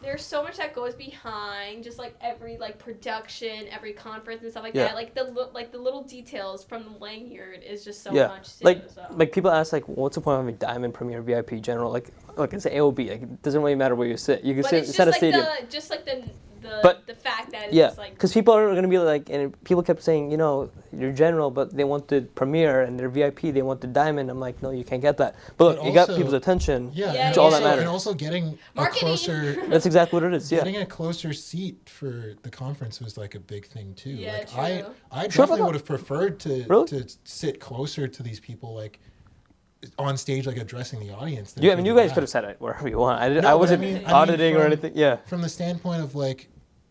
there's so much that goes behind just like every like production, every conference and stuff like Yeah. that. Like the little details from the lanyard is just so Yeah. much too. Like so. like people ask like, what's the point of having diamond, premier, VIP, general? Like it's an AOB. Like it doesn't really matter where you sit. You can but sit it's inside a just stadium. like the But- the fact that it's Yeah, just like because people are going to be like, and people kept saying, you're general, but they want the premier, and they're VIP, they want the diamond. I'm like, no, you can't get that. But look, But you got also- people's attention. Yeah, Yeah, and, all that also, matters. and also getting a Marketing. closer That's exactly what it is. Yeah. getting a closer seat for the conference was like a big thing too. Yeah, like true. I Sure about definitely that? would have preferred to Really? to sit closer to these people, like on stage, like addressing the audience. than Yeah, I from mean, you the guys back. could have said it wherever you want. I No, but I wasn't mean auditing or from- anything. Yeah. From the standpoint of like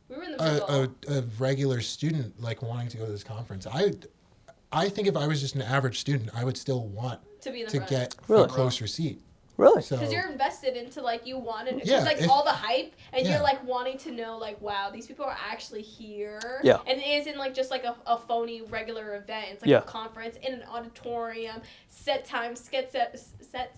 we were in the middle. a regular student like wanting to go to this conference, I think if I was just an average student, I would still want to be in the to front. get Really? a closer seat. Really? So Because you're invested into like you want to, Yeah, like if- all the hype, and yeah. you're like wanting to know like, wow, these people are actually here. Yeah. And it isn't like just like a phony regular event. It's like Yeah. a conference in an auditorium, set time, set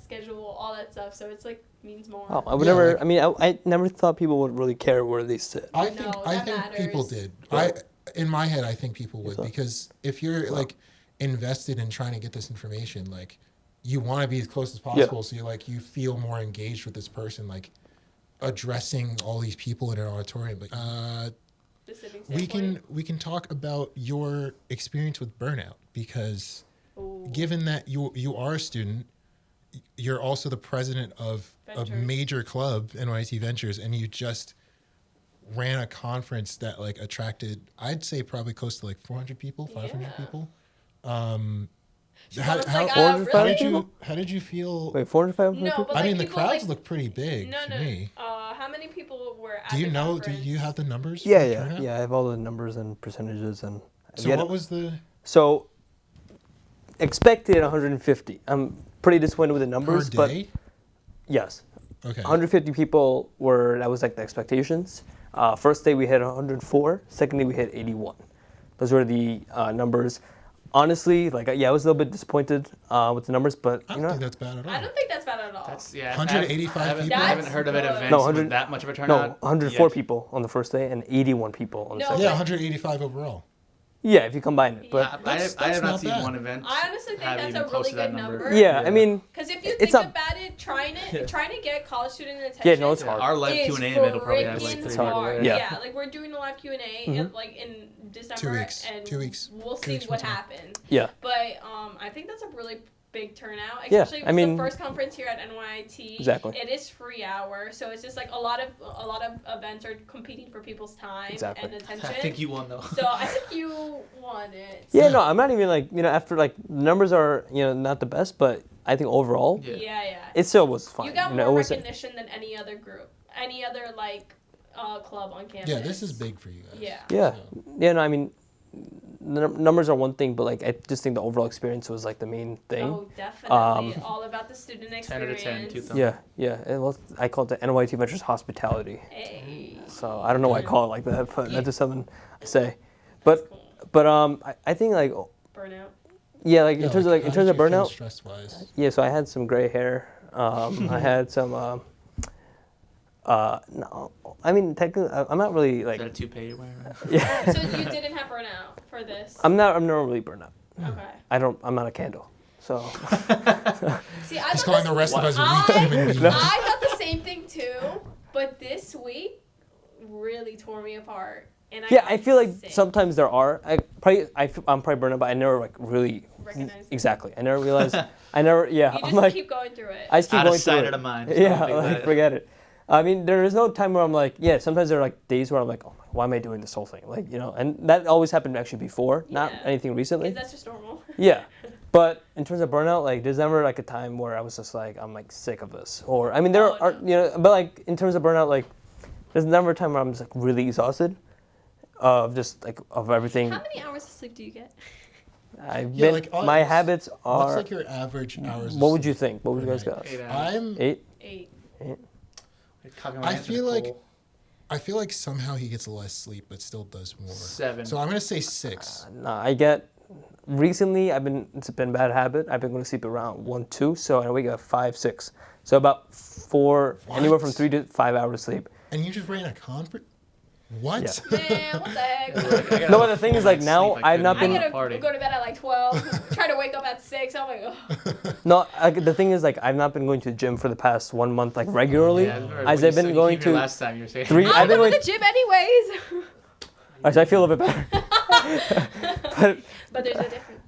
schedule, all that stuff. So it's like means more. Oh, I would Yeah, never. like- I mean, I never thought people would really care where they sit. I No, think that people matters. did. Yeah. In my head, I think people would So- because if you're like invested in trying to get this information, like you want to be as close as possible, so you feel more engaged with this person, like addressing all these people in an auditorium. Like, Specific we standpoint. can talk about your experience with burnout because Ooh. given that you are a student, you're also the president of a Ventures. major club, NYIT Ventures, and you just ran a conference that like attracted, I'd say probably close to like 400 people, 500 Yeah. people. Shubhang's How, like, how, really? how did you feel? Wait, 405 No, people? but I like mean, the people, crowds like, look pretty big No, to no. me. How many people were at Do you the know? conference? Do you have the numbers? Yeah, for the yeah, turnout? yeah. I have all the numbers and percentages and. So yeah, what was the So expected 150. I'm pretty disappointed with the per numbers, but day? yes, Okay. 150 people that was like the expectations. First day we hit 104. Second day we hit 81. Those were the numbers. Honestly, like I was a little bit disappointed with the numbers, but I you don't know, think that's bad at all. I don't think that's bad at all. That's yeah. 185 I haven't, people? I haven't heard of an That's event good. No, 100 with that much of a no, turnout. 104 yet. people on the first day and 81 people on the No, second. Yeah, day. 185 overall. Yeah, if you combine it, but I That's have not not seen bad. one event. I honestly think have that's even a close really to that good number. yeah, I mean, Because if you It's think a- about it, trying to get college student attention. Yeah, no, it's Yeah, hard. our live is Q&A event will probably have like freaking 300. hard. Yeah. Yeah, like we're doing a live Q&A Mhm. like in December. 2 weeks. And 2 weeks. We'll 2 see weeks what from today. happens. yeah, But I think that's a really big turnout. Yeah, Especially I it's mean- the first conference here at NYIT. Exactly. It is free hour, so it's just like a lot of events are competing for people's time Exactly. and attention. I think you won though. So I think you won it. yeah. Yeah. No, I'm not even like after like the numbers are not the best, but I think overall Yeah. Yeah. it still was fine. You got it more was recognition than any other group, any other like club on campus. Yeah, this is big for you guys. Yeah. Yeah. So, Yeah, no, I mean, the numbers are one thing, but like I just think the overall experience was like the main thing. Oh, definitely. Um, All about the student 10 experience. out of 10, 2 thumbs. Yeah, yeah. And well, I call it the NYIT Ventures hospitality. Hey. So I don't know why I call it like that, but Yeah. that's just something I say. That's But cool. but I think like Burnout. yeah, like yeah, in terms of how in did terms of you feel burnout. stress-wise? Yeah, so I had some gray hair. I had some. No, I mean technically I'm not really Is like. that a toupee you're wearing? Yeah. So you didn't have burnout for this? I'm not really burnt out. Okay. I'm not a candle. So See, I He's thought calling this, the rest of us I- weak human beings. I thought the same thing too, but this week really tore me apart. And Yeah, got I feel like sick. sometimes there are. I'm probably burnt out, but I never like really Recognize it. exactly. I never realized. I never. Yeah, You I'm just like keep going through it. I just keep Out of going sight, through out it. of mind. Just Yeah, don't think about like it. forget it. I mean, there is no time where I'm like, yeah. Sometimes there are like days where I'm like, oh, why am I doing this whole thing? Like, you know, and that always happened actually before, not Yeah. anything recently. Because that's just normal. Yeah, but in terms of burnout, like there's never like a time where I was just like I'm like sick of this, or I mean there Oh, are no. you know, but like in terms of burnout, like there's never a time where I'm just like really exhausted of just like of everything. How many hours of sleep do you get? I've Yeah, been like, my habits What's are. like your average hours? What of would you sleep think? What would you per guys night? guess? 8 hours. I'm. 8. 8. Like, copy my I answer, feel like- Nicole. I feel like somehow he gets less sleep, but still does more. 7. So I'm gonna say 6. No, I get. Recently, it's been a bad habit. I've been going to sleep around 1, 2, so I wake up 5, 6. So about 4, anywhere from What? 3 to 5 hours sleep. And you just ran a conference? What? Yeah. Man, what the heck? No, but the thing is, like, now I've not I been- gotta Party. go to bed at like 12, try to wake up at 6. I'm like, ugh. No, the thing is, like, I've not been going to the gym for the past 1 month, like, regularly. Yeah, I remember As when I've you been said- going you came here to last time you were saying 3. I I've been go to going. the gym anyways. Alright, so I feel a bit better. but But there's a difference.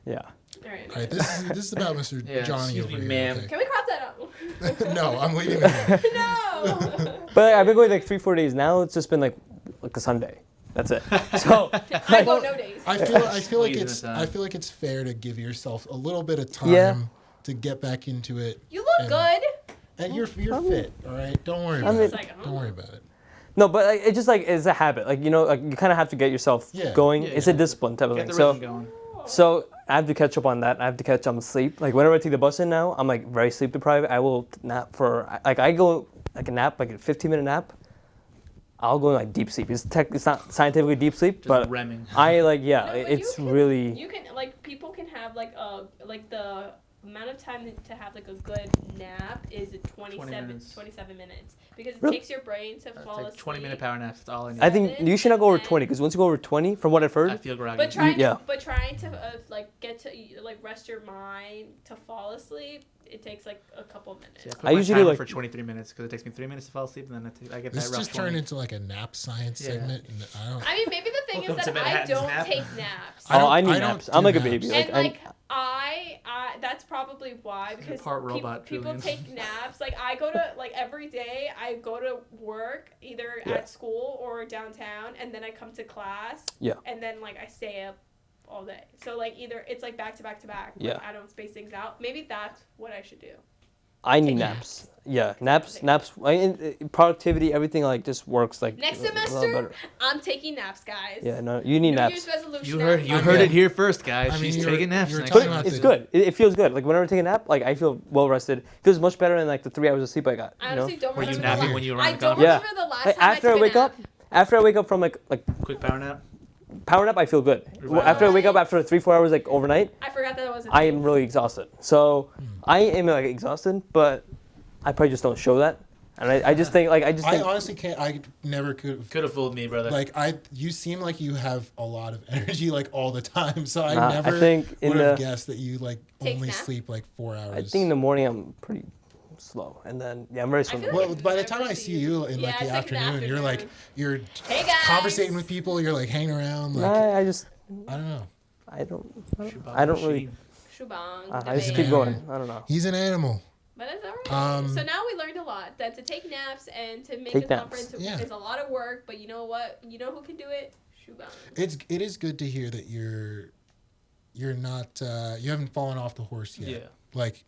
yeah, All right. All right, this is about Mr. Yeah, Johnny excuse over me, here. ma'am. Can we crop that up? Okay? No, I'm leaving it in. No. but I've been going like 3-4 days now. It's just been like a Sunday. That's it. So I go no days. I feel like Squeezing it's it down. I feel like it's fair to give yourself a little bit of time Yeah. to get back into it. You look And- good. And you're I mean- fit, all right? Don't worry I about mean- it. It's like, Don't worry about it. no, but like, it's just like it's a habit. Like you know, like you kind of have to get yourself Yeah. going. Yeah, It's yeah. a discipline type of Get thing. the So rhythm going. So I have to catch up on that. I have to catch up on sleep. Like whenever I take the bus in now, I'm like very sleep deprived. I will nap for like I go like a nap, like a 15-minute nap. I'll go in like deep sleep. It's not scientifically deep sleep, Just but remming. I like yeah. No, but It's you can- really You can like people can have like the amount of time to have like a good nap is 27 minutes because it Really? takes your brain to fall Take asleep. 20-minute power naps. That's all I need. I think you should not go over and 20 because once you go over 20, from what I've heard, I feel groggy. But trying Yeah. to like get to like rest your mind to fall asleep, it takes like a couple minutes. Yeah, I, put I my usually timer like- for 23 minutes because it takes me 3 minutes to fall asleep, and then I get This that rough just 20. turned into like a nap science Yeah. segment, and I don't. I mean, maybe the thing Welcome is to that I Manhattan's don't nap. take naps. I don't- I need I don't naps. I'm do like a naps. baby. And I- like I that's probably why You're because part robot, people Julian. take naps. Like I go to like every day I go to work either Yeah. at school or downtown, and then I come to class. Yeah. And then like I stay up all day. So like either it's like back to back to back. Like, Yeah. I don't space things out. Maybe that's what I should do. I need Take naps. Yeah, naps. Productivity, everything like just works like Next a lot semester, better. I'm taking naps, guys. Yeah, no, you need New naps. Year's resolution. You heard naps. heard Yeah. it here first, guys. I mean, She's you were- taking naps you were next talking week. about It's the- good. It feels good. Like whenever I take a nap, like I feel well rested. It feels much better than like the 3 hours of sleep I got. I You know? honestly don't Were you remember. napping the when you were I on the don't conference? remember the last Like, time after I I took wake a up, nap. after I wake up from like Quick power nap. power nap, I feel good. Revive. After I wake up after 3-4 hours like overnight, I forgot that was. I am really exhausted. So I am like exhausted, but I probably just don't show that. And I just think like I just I think honestly can't. I never could. Could have fooled me, brother. Like you seem like you have a lot of energy like all the time. So I Nah, I never think in would have the- guessed that you like Take only naps? sleep like 4 hours. I think in the morning I'm pretty slow, and then yeah, I'm very slow. feel Well, like by the I've time never I see seen- you in like Yeah, the it's like in the afternoon, you're like afternoon. you're Hey guys. conversating with people. You're like hanging around. Like I just I don't know. I don't Shubhang I don't really. machine. Shubhang. I just debate. keep going. I don't know. He's an animal. But it's alright. Um, So now we learned a lot. That to take naps and to make Take a naps. conference Yeah. is a lot of work. But you know what? You know who can do it? Shubhang. It is good to hear that you're not you haven't fallen off the horse yet. Yeah. Like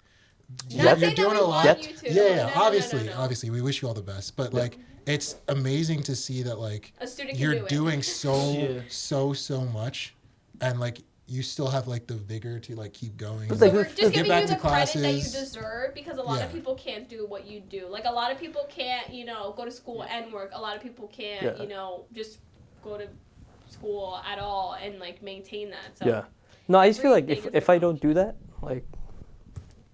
Not you're saying that doing we a want lot. you to. Yeah, No, no, obviously, no. obviously, we wish you all the best. But like, it's amazing to see that like A student can you're do it. doing so Yeah. so much, and like you still have like the vigor to like keep going. But, and, So like, we're get just giving back you to the credit that you classes. deserve because a lot of Yeah. people can't do what you do. Like a lot of people can't, go to school and work. A lot of people can't, Yeah. just go to school at all and like maintain that. So Yeah. No, I just feel like everything is if I don't do that, like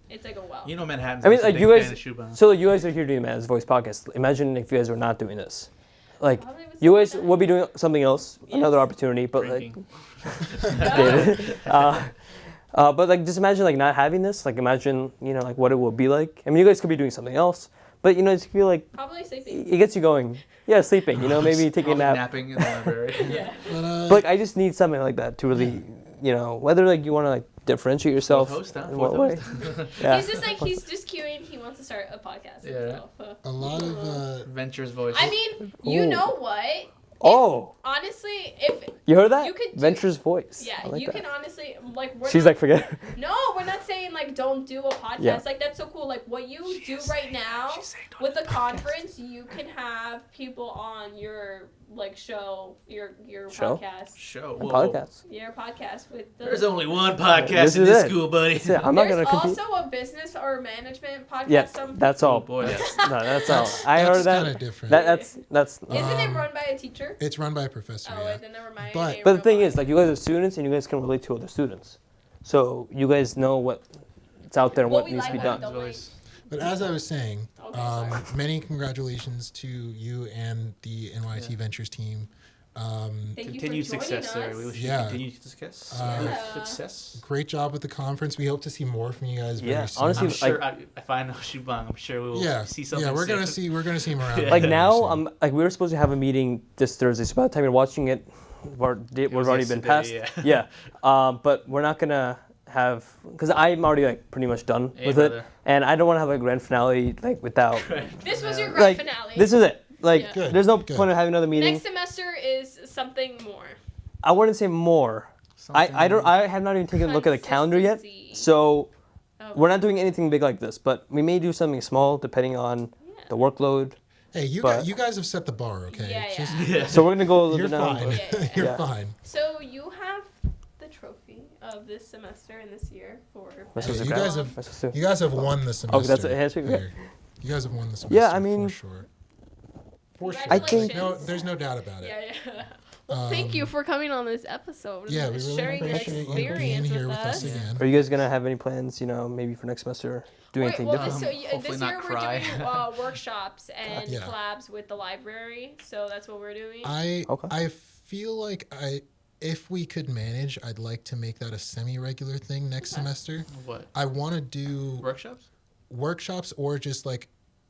it's like a well. You know Manhattan's I mean, a like big you fan guys. of Shubhang. So you guys are here doing Man's Voice podcast. Imagine if you guys were not doing this. Like Probably was you guys something would be doing something else, another Yes. opportunity, but Drinking. David. But like, just imagine like not having this. Like, imagine like what it would be like. I mean, you guys could be doing something else, But you know, I just feel like Probably sleeping. it gets you going. Yeah, sleeping. You know, maybe taking a Probably nap. napping in the library. Yeah. But like, I just need something like that to really, you know, whether like you want to like differentiate yourself. Fourth host, huh? in what Fourth way. host. Yeah. He's just queuing. He wants to start a podcast. Yeah. Himself. a lot of Ventures voice. I mean, you Ooh. know what? Oh, Honestly, if you heard that? you could do- Ventures voice. yeah, I like you that. can honestly like. We're She's not, like, forget it. no, we're not saying like don't do a podcast. Yeah. Like that's so cool. Like what you do right now with the conference, you can have people on your like show, your Show? podcast, Show. A Whoa. podcast. your podcast with the. There's only one This podcast is in this it. school, buddy. That's it. I'm not There's gonna compete. also a business or management podcast. Yeah, some that's all. Oh, boy. No, that's all. that's I heard kind that. of different. That's. Isn't it run by a teacher? It's run by a professor. Oh, yeah. then never mind. But- It ain't But the real thing podcast. is, like, you guys are students, and you guys can relate to other students. So you guys know what's out there and What what we needs to like, be what we done. don't Voice. But as I was saying, Okay, sorry. many congratulations to you and the NYIT Ventures team. Thank you Continued for joining success us. there. We wish you Yeah. continued success. Yeah. Success. Great job with the conference. We hope to see more from you guys very Yeah, soon. honestly, I'm sure if I know Shubhang, I'm sure we will yeah, see something. yeah, we're gonna soon. see him around. Yeah. Like very now, soon. like we were supposed to have a meeting this Thursday. So by the time you're watching it, we've was already been passed. yesterday, But we're not gonna have because I'm already like pretty much done Hey, with it, brother. and I don't want to have a grand finale like without. This was your grand Like finale. this is it. Like Yeah. Good, there's no good. point of having another meeting. Next semester is something more. I wouldn't say more. I have not even taken a look at the calendar yet. Consistency. So Oh. we're not doing anything big like this, but we may do something small depending on Yeah. the workload. Hey, you but- you guys have set the bar, okay? Yeah, It's yeah. Yeah. So we're gonna go a little You're bit down. fine. Yeah, yeah, yeah. You're Yeah. fine. So you have the trophy of this semester and this year for. That's Yeah, what's you the guys crown. have That's what's the- you guys have won the semester. that's a handshake? Okay. Here. You guys have won the semester. Yeah, I mean- for sure. For sure. I think- there's no doubt about it. Yeah, yeah. Well, thank you for coming on this episode. Yeah, and we really sharing your appreciate you being experience here with with us us. again. Are you guys gonna have any plans? You know, maybe for next semester, do Wait, anything well, different? so Hopefully this not year cry. we're doing workshops and Yeah. collabs with the library, so that's what we're doing. Okay. I feel like if we could manage, I'd like to make that a semi-regular thing next semester. What? I want to do Workshops? workshops or just like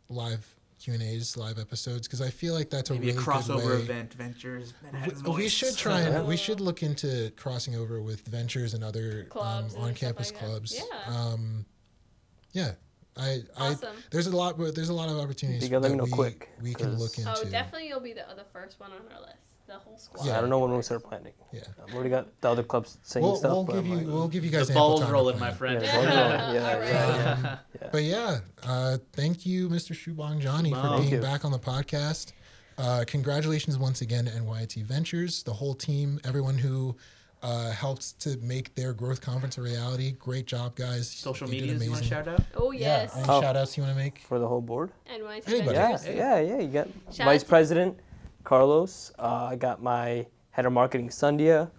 live Q&As, live episodes, because I feel like that's Maybe a really a crossover good way. event, Ventures, Manhattan We Voice. should try and we should look into crossing over with Ventures and other Clubs and on-campus stuff like that. clubs. Yeah. Yeah. I Awesome. there's a lot of opportunities You gotta let that me know quick, we can 'cause- look into. Oh, definitely you'll be the first one on our list. The whole squad. Yeah. I don't know when we'll start planning. Yeah. I've already got the other clubs saying stuff. We'll but give I'm like, we'll give you guys The ample ball's time to rolling, plan. my friend. Yeah, the ball's rolling. Yeah, Alright. yeah. But yeah, thank you, Mr. Shubhang Jani, for Shubhang. being Thank you. back on the podcast. Congratulations once again to NYIT Ventures, the whole team, everyone who helped to make their growth conference a reality. Great job, guys. Social You did medias you want to amazing. shout out? Oh yes. Yeah, any Oh. shout outs you want to make? For the whole board. NYT Anybody. Yeah, Ventures. yeah. You got Shout Vice out to- President Carlos. I got my head of marketing Sundia.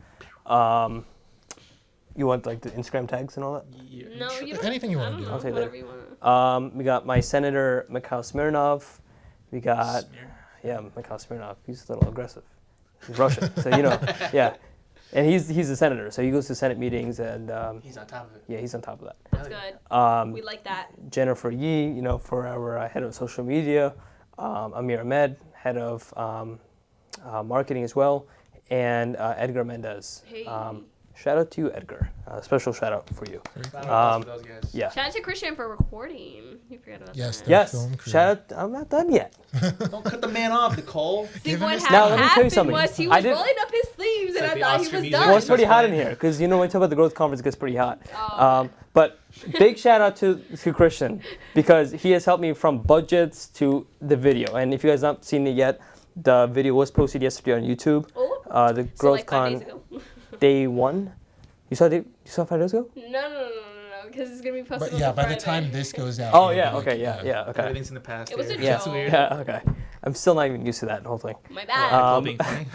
You want like the Instagram tags and all that? Yeah. No, you don't. Anything you I want don't to do. know. I'll say Whatever that. you want. We got my Senator Mikhail Smirnov. We got Smear. Mikhail Smirnov. He's a little aggressive. He's Russian, so you know, yeah. And he's a senator, so he goes to Senate meetings, and He's on top of it. yeah, he's on top of that. That's good. We Um, like that. Jennifer Yee, you know, for our head of social media. Amir Ahmed, head of marketing as well, and Edgar Mendez. Hey. Shout out to you, Edgar. Special shout out for you. Round of applause for those guys. Yeah. Shout out to Christian for recording. You forgot about Yes, that. Yes. film crew. Shout out. I'm not done yet. Don't cut the man off, Nicole. See, Give him what his had time. Now, let me tell you happened something. was he I was did- rolling up his sleeves, and like I the thought Oscar he was music. done. Well, it's pretty hot in playing. here because you know when we talk about the growth conference, it gets pretty hot. Oh, okay. But big shout out to Christian because he has helped me from budgets to the video. And if you guys not seen it yet, the video was posted yesterday on YouTube. Oh, The so growth like 5 days con ago. day 1. You saw 5 days ago? No, because it's gonna be posted. But on yeah, by the Friday. time this goes out. Oh it'll yeah. be like- Okay. Yeah. Okay. Everything's in the past. It was a here. joke. That's weird. Yeah. Okay. I'm still not even used to that whole thing. My bad. Nicole being funny.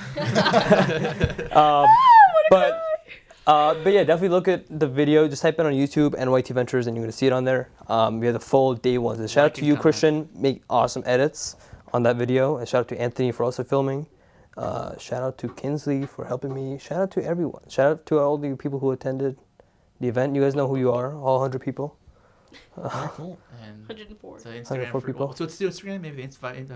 But yeah, definitely look at the video. Just type it on YouTube, NYT Ventures, and you're gonna see it on there. We have the full day one. So shout out Like to and you, comment. Christian. Make awesome edits on that video, and shout out to Anthony for also filming. Shout out to Kinsley for helping me. Shout out to everyone. Shout out to all the people who attended the event. You guys know who you are. All 100 people. Very cool. And 104. so Instagram 104 for people. So it's still Instagram, maybe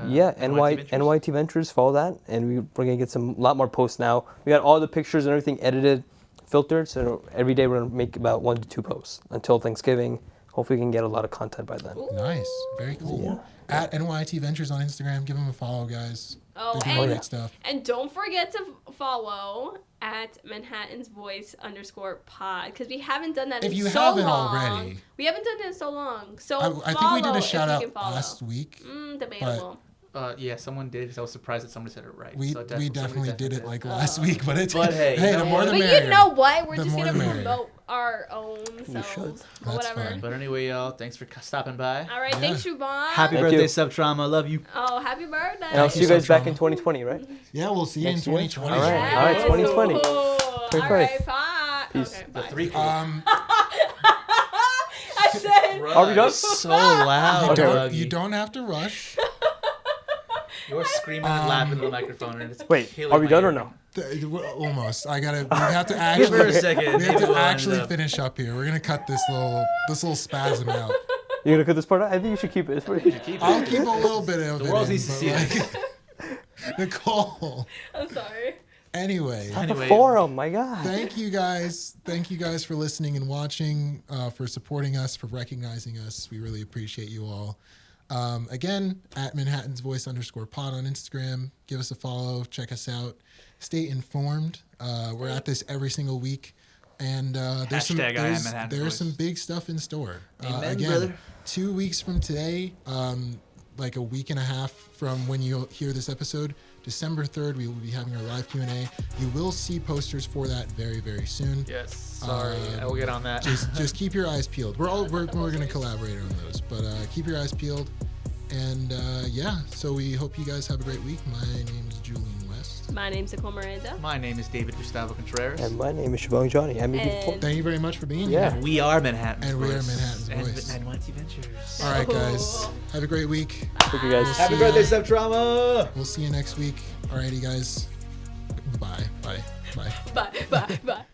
Yeah, Ventures. NYIT Ventures, follow that, and we're gonna get a lot more posts now. We got all the pictures and everything edited, filtered, so every day we're gonna make about 1 to 2 posts until Thanksgiving. Hopefully we can get a lot of content by then. Ooh. Nice. Very cool. At NYIT Ventures on Instagram. Give them a follow, guys. Oh, They're doing and, great stuff. and don't forget to follow at Manhattan's Voice _pod because we haven't done that If in you so haven't long. already. We haven't done it in so long. So I think we did a if shout you out can follow. last week. Debatable. Yeah, someone did because I was surprised that somebody said it right. We So definitely did it like last week, but it's But hey, the more the But merrier. you know what? We're The just more gonna the merrier. promote our own selves. should. Or That's whatever. fine. But anyway, y'all, thanks for stopping by. All right, Yeah. thanks, Shubhang. Happy Thank birthday, you. Subtrauma. Love you. Oh, happy birthday. And I'll see you guys back in Subtrauma. 2020, right? Yeah, we'll see you in Next year? 2020. All right. Yes. All right, 2020. Ooh. 2020. All right, bye. Peace. Okay, The bye. 3 I said. Are we done? So loud, You don't have to rush. You're screaming and laughing into the microphone, and it's Wait, killing are we my done or ear. no? Almost. We have to Give her a actually. second. We have maybe to we'll end actually up- finish up here. We're gonna cut this little spasm out. You're gonna cut this part out? I think you should keep it. It's pretty- Keep it. I'll keep a little bit of The it. world in, needs to but, see like, Nicole. I'm sorry. Anyway, Have a Anyway. forum, my God. thank you guys. Thank you guys for listening and watching, for supporting us, for recognizing us. We really appreciate you all. Again, at Manhattan's Voice _pod on Instagram. Give us a follow. Check us out. Stay informed. We're at this every single week. And there's some big stuff in store. Amen, Again, brother. 2 weeks from today, like a week and a half from when you'll hear this episode, December 3rd, we will be having our live Q&A. You will see posters for that very, very soon. Yes. Sorry, I will get on that. Just keep your eyes peeled. We're going to collaborate on those, but keep your eyes peeled. And yeah, so we hope you guys have a great week. My name is Julian West. My name's Nicole Miranda. My name is David Gustavo Contreras. And my name is Shubhang Jani. I met you before. And- Thank you very much for being Yeah. here. We are Manhattan's And Voice. we are Manhattan's Voice. And NYIT Ventures. All right, guys. Have a great week. Thank you guys. We'll Happy see ya. birthday, Subtrauma! We'll see you next week. Alrighty, guys. Bye. Bye. Bye. Bye, bye, bye.